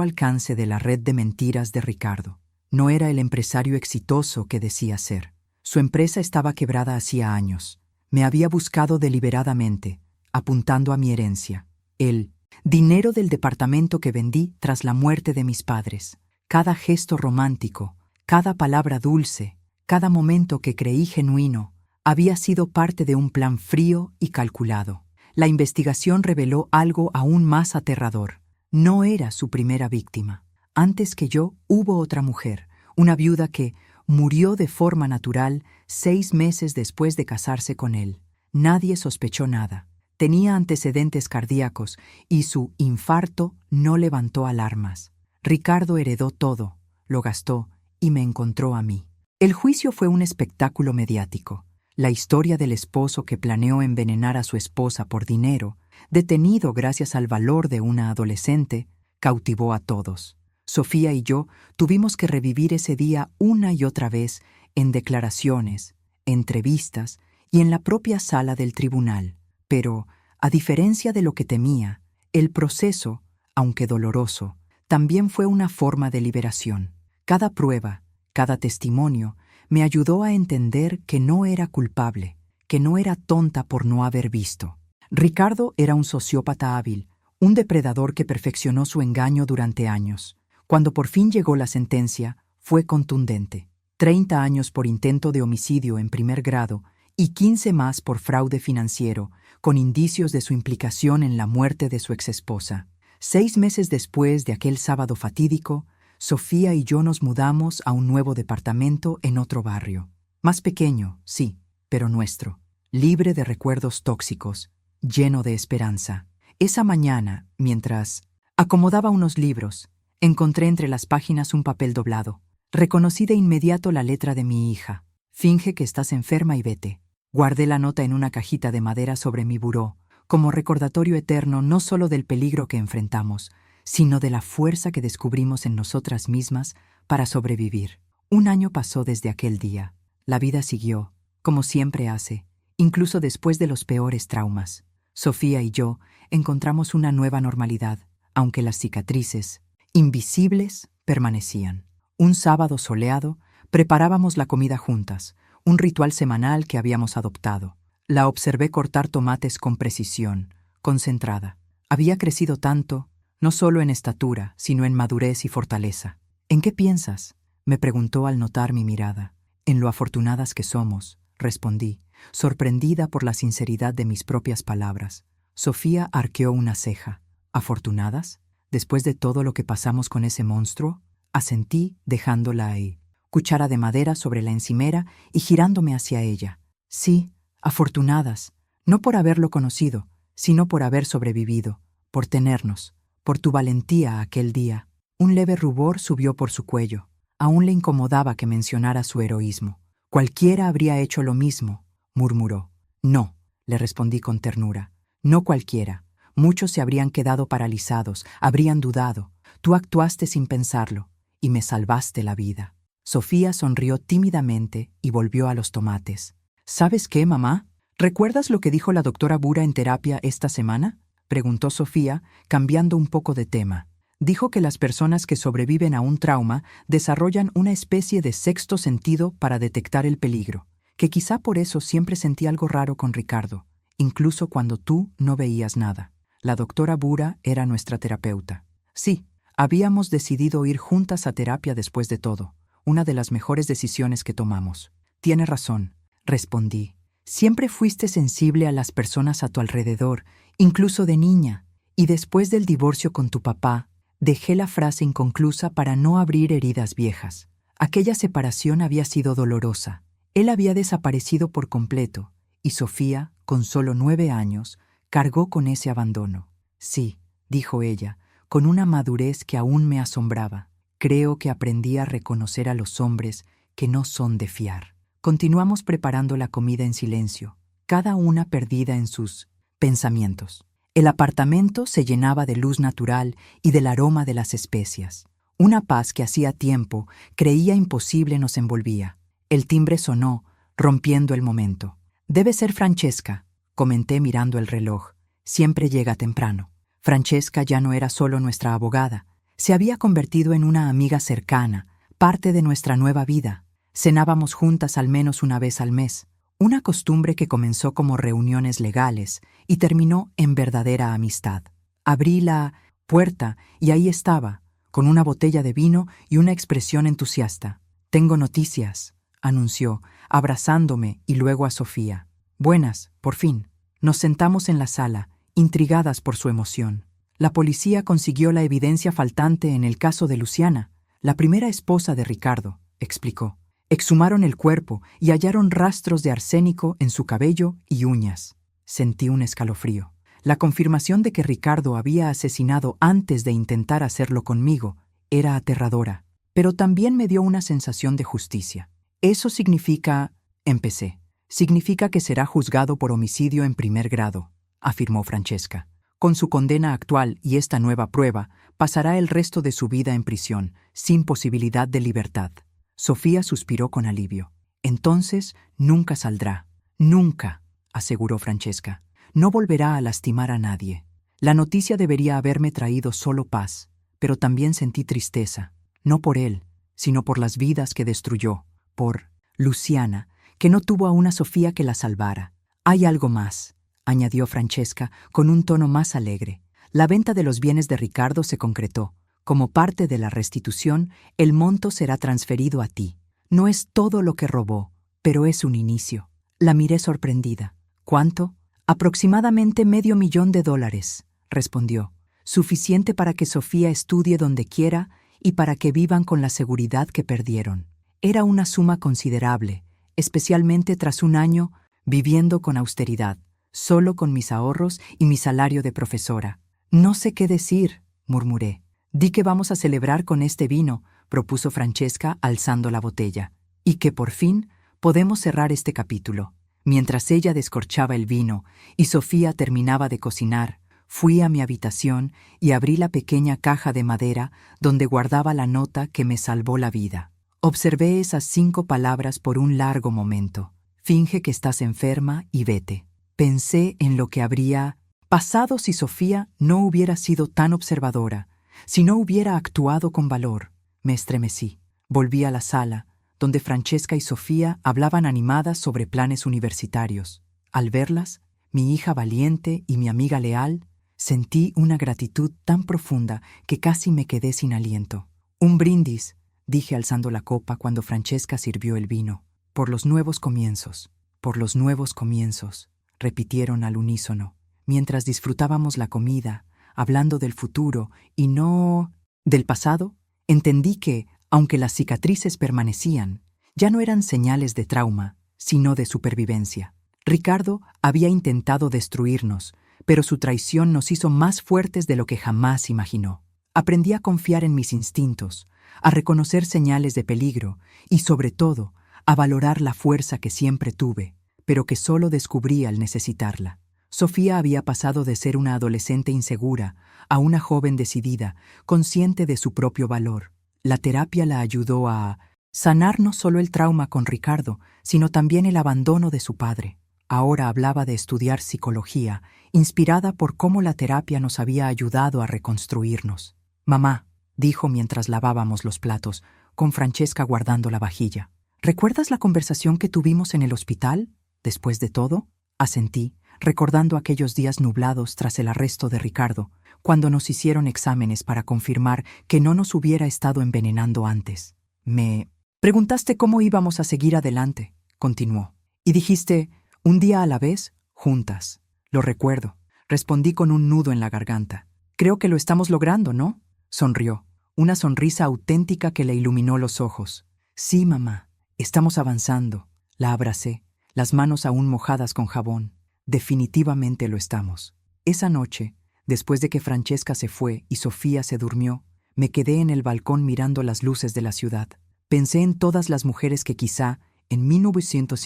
alcance de la red de mentiras de Ricardo. No era el empresario exitoso que decía ser. Su empresa estaba quebrada hacía años. Me había buscado deliberadamente, apuntando a mi herencia. El dinero del departamento que vendí tras la muerte de mis padres. Cada gesto romántico, cada palabra dulce, cada momento que creí genuino, había sido parte de un plan frío y calculado. La investigación reveló algo aún más aterrador. No era su primera víctima. Antes que yo, hubo otra mujer, una viuda que murió de forma natural 6 meses después de casarse con él. Nadie sospechó nada. Tenía antecedentes cardíacos y su infarto no levantó alarmas. Ricardo heredó todo, lo gastó y me encontró a mí. El juicio fue un espectáculo mediático. La historia del esposo que planeó envenenar a su esposa por dinero, detenido gracias al valor de una adolescente, cautivó a todos. Sofía y yo tuvimos que revivir ese día una y otra vez en declaraciones, entrevistas y en la propia sala del tribunal. Pero, a diferencia de lo que temía, el proceso, aunque doloroso, también fue una forma de liberación. Cada prueba, cada testimonio, me ayudó a entender que no era culpable, que no era tonta por no haber visto. Ricardo era un sociópata hábil, un depredador que perfeccionó su engaño durante años. Cuando por fin llegó la sentencia, fue contundente. 30 años por intento de homicidio en primer grado y 15 más por fraude financiero, con indicios de su implicación en la muerte de su exesposa. 6 meses después de aquel sábado fatídico, Sofía y yo nos mudamos a un nuevo departamento en otro barrio. Más pequeño, sí, pero nuestro. Libre de recuerdos tóxicos, lleno de esperanza. Esa mañana, mientras acomodaba unos libros, encontré entre las páginas un papel doblado. Reconocí de inmediato la letra de mi hija. Finge que estás enferma y vete. Guardé la nota en una cajita de madera sobre mi buró, como recordatorio eterno no solo del peligro que enfrentamos, sino de la fuerza que descubrimos en nosotras mismas para sobrevivir. 1 año pasó desde aquel día. La vida siguió, como siempre hace, incluso después de los peores traumas. Sofía y yo encontramos una nueva normalidad, aunque las cicatrices, invisibles, permanecían. Un sábado soleado, preparábamos la comida juntas, un ritual semanal que habíamos adoptado. La observé cortar tomates con precisión, concentrada. Había crecido tanto, no solo en estatura, sino en madurez y fortaleza. ¿En qué piensas?, me preguntó al notar mi mirada. En lo afortunadas que somos, respondí, sorprendida por la sinceridad de mis propias palabras. Sofía arqueó una ceja. ¿Afortunadas? ¿Después de todo lo que pasamos con ese monstruo? Asentí, dejándola ahí, cuchara de madera sobre la encimera y girándome hacia ella. Sí, afortunadas, no por haberlo conocido, sino por haber sobrevivido, por tenernos, por tu valentía aquel día. Un leve rubor subió por su cuello. Aún le incomodaba que mencionara su heroísmo. Cualquiera habría hecho lo mismo, murmuró. No, le respondí con ternura. No cualquiera. Muchos se habrían quedado paralizados, habrían dudado. Tú actuaste sin pensarlo, y me salvaste la vida. Sofía sonrió tímidamente y volvió a los tomates. ¿Sabes qué, mamá? ¿Recuerdas lo que dijo la doctora Bura en terapia esta semana?, preguntó Sofía, cambiando un poco de tema. Dijo que las personas que sobreviven a un trauma desarrollan una especie de sexto sentido para detectar el peligro, que quizá por eso siempre sentí algo raro con Ricardo, incluso cuando tú no veías nada. La doctora Bura era nuestra terapeuta. Sí, habíamos decidido ir juntas a terapia después de todo, una de las mejores decisiones que tomamos. Tiene razón, respondí. Siempre fuiste sensible a las personas a tu alrededor, incluso de niña, y después del divorcio con tu papá, dejé la frase inconclusa para no abrir heridas viejas. Aquella separación había sido dolorosa. Él había desaparecido por completo, y Sofía, con solo 9 años, cargó con ese abandono. Sí, dijo ella, con una madurez que aún me asombraba. Creo que aprendí a reconocer a los hombres que no son de fiar. Continuamos preparando la comida en silencio, cada una perdida en sus pensamientos. El apartamento se llenaba de luz natural y del aroma de las especias. Una paz que hacía tiempo creía imposible nos envolvía. El timbre sonó, rompiendo el momento. «Debe ser Francesca», comenté mirando el reloj. Siempre llega temprano. Francesca ya no era solo nuestra abogada. Se había convertido en una amiga cercana, parte de nuestra nueva vida. Cenábamos juntas al menos una vez al mes, una costumbre que comenzó como reuniones legales y terminó en verdadera amistad. Abrí la puerta y ahí estaba, con una botella de vino y una expresión entusiasta. «Tengo noticias», anunció, abrazándome y luego a Sofía. «Buenas, por fin». Nos sentamos en la sala, intrigadas por su emoción. La policía consiguió la evidencia faltante en el caso de Luciana, la primera esposa de Ricardo, explicó. Exhumaron el cuerpo y hallaron rastros de arsénico en su cabello y uñas. Sentí un escalofrío. La confirmación de que Ricardo había asesinado antes de intentar hacerlo conmigo era aterradora, pero también me dio una sensación de justicia. Eso significa, empecé, significa que será juzgado por homicidio en primer grado, afirmó Francesca. Con su condena actual y esta nueva prueba, pasará el resto de su vida en prisión, sin posibilidad de libertad. Sofía suspiró con alivio. Entonces nunca saldrá. Nunca, aseguró Francesca. No volverá a lastimar a nadie. La noticia debería haberme traído solo paz, pero también sentí tristeza, no por él, sino por las vidas que destruyó, por Luciana, que no tuvo a una Sofía que la salvara. Hay algo más, añadió Francesca con un tono más alegre. La venta de los bienes de Ricardo se concretó. Como parte de la restitución, el monto será transferido a ti. No es todo lo que robó, pero es un inicio. La miré sorprendida. ¿Cuánto? Aproximadamente $500,000, respondió. Suficiente para que Sofía estudie donde quiera y para que vivan con la seguridad que perdieron. Era una suma considerable, especialmente tras un año viviendo con austeridad, solo con mis ahorros y mi salario de profesora. No sé qué decir, murmuré. Di que vamos a celebrar con este vino, propuso Francesca alzando la botella, y que por fin podemos cerrar este capítulo. Mientras ella descorchaba el vino y Sofía terminaba de cocinar, fui a mi habitación y abrí la pequeña caja de madera donde guardaba la nota que me salvó la vida. Observé esas 5 palabras por un largo momento. Finge que estás enferma y vete. Pensé en lo que habría pasado si Sofía no hubiera sido tan observadora, si no hubiera actuado con valor. Me estremecí. Volví a la sala, donde Francesca y Sofía hablaban animadas sobre planes universitarios. Al verlas, mi hija valiente y mi amiga leal, sentí una gratitud tan profunda que casi me quedé sin aliento. «Un brindis», dije alzando la copa cuando Francesca sirvió el vino. «Por los nuevos comienzos, por los nuevos comienzos», repitieron al unísono, mientras disfrutábamos la comida, hablando del futuro y no del pasado. Entendí que, aunque las cicatrices permanecían, ya no eran señales de trauma, sino de supervivencia. Ricardo había intentado destruirnos, pero su traición nos hizo más fuertes de lo que jamás imaginó. Aprendí a confiar en mis instintos, a reconocer señales de peligro y, sobre todo, a valorar la fuerza que siempre tuve, pero que solo descubrí al necesitarla. Sofía había pasado de ser una adolescente insegura a una joven decidida, consciente de su propio valor. La terapia la ayudó a sanar no solo el trauma con Ricardo, sino también el abandono de su padre. Ahora hablaba de estudiar psicología, inspirada por cómo la terapia nos había ayudado a reconstruirnos. «Mamá», dijo mientras lavábamos los platos, con Francesca guardando la vajilla. «¿Recuerdas la conversación que tuvimos en el hospital? Después de todo», asentí, recordando aquellos días nublados tras el arresto de Ricardo, cuando nos hicieron exámenes para confirmar que no nos hubiera estado envenenando antes. «Me preguntaste cómo íbamos a seguir adelante», continuó, «y dijiste, un día a la vez, juntas». «Lo recuerdo», respondí con un nudo en la garganta. «Creo que lo estamos logrando, ¿no?», sonrió, una sonrisa auténtica que le iluminó los ojos. «Sí, mamá, estamos avanzando». La abracé, las manos aún mojadas con jabón. «Definitivamente lo estamos». Esa noche, después de que Francesca se fue y Sofía se durmió, me quedé en el balcón mirando las luces de la ciudad. Pensé en todas las mujeres que quizá, en 1900,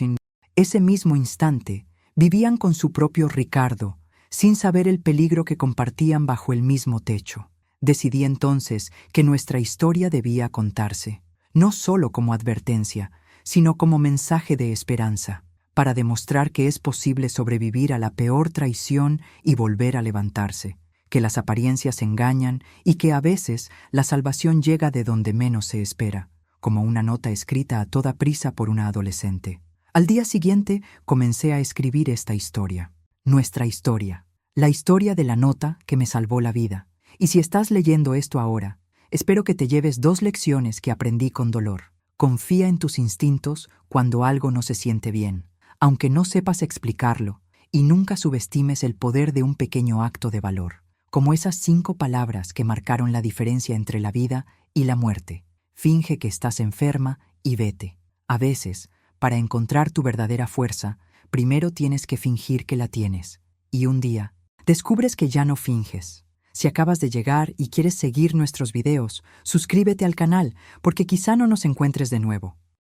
ese mismo instante, vivían con su propio Ricardo, sin saber el peligro que compartían bajo el mismo techo. Decidí entonces que nuestra historia debía contarse, no solo como advertencia, sino como mensaje de esperanza, para demostrar que es posible sobrevivir a la peor traición y volver a levantarse, que las apariencias engañan y que a veces la salvación llega de donde menos se espera, como una nota escrita a toda prisa por una adolescente. Al día siguiente comencé a escribir esta historia. Nuestra historia. La historia de la nota que me salvó la vida. Y si estás leyendo esto ahora, espero que te lleves 2 lecciones que aprendí con dolor. Confía en tus instintos cuando algo no se siente bien, aunque no sepas explicarlo, y nunca subestimes el poder de un pequeño acto de valor, como esas 5 palabras que marcaron la diferencia entre la vida y la muerte. Finge que estás enferma y vete. A veces, para encontrar tu verdadera fuerza, primero tienes que fingir que la tienes. Y un día, descubres que ya no finges. Si acabas de llegar y quieres seguir nuestros videos, suscríbete al canal, porque quizá no nos encuentres de nuevo.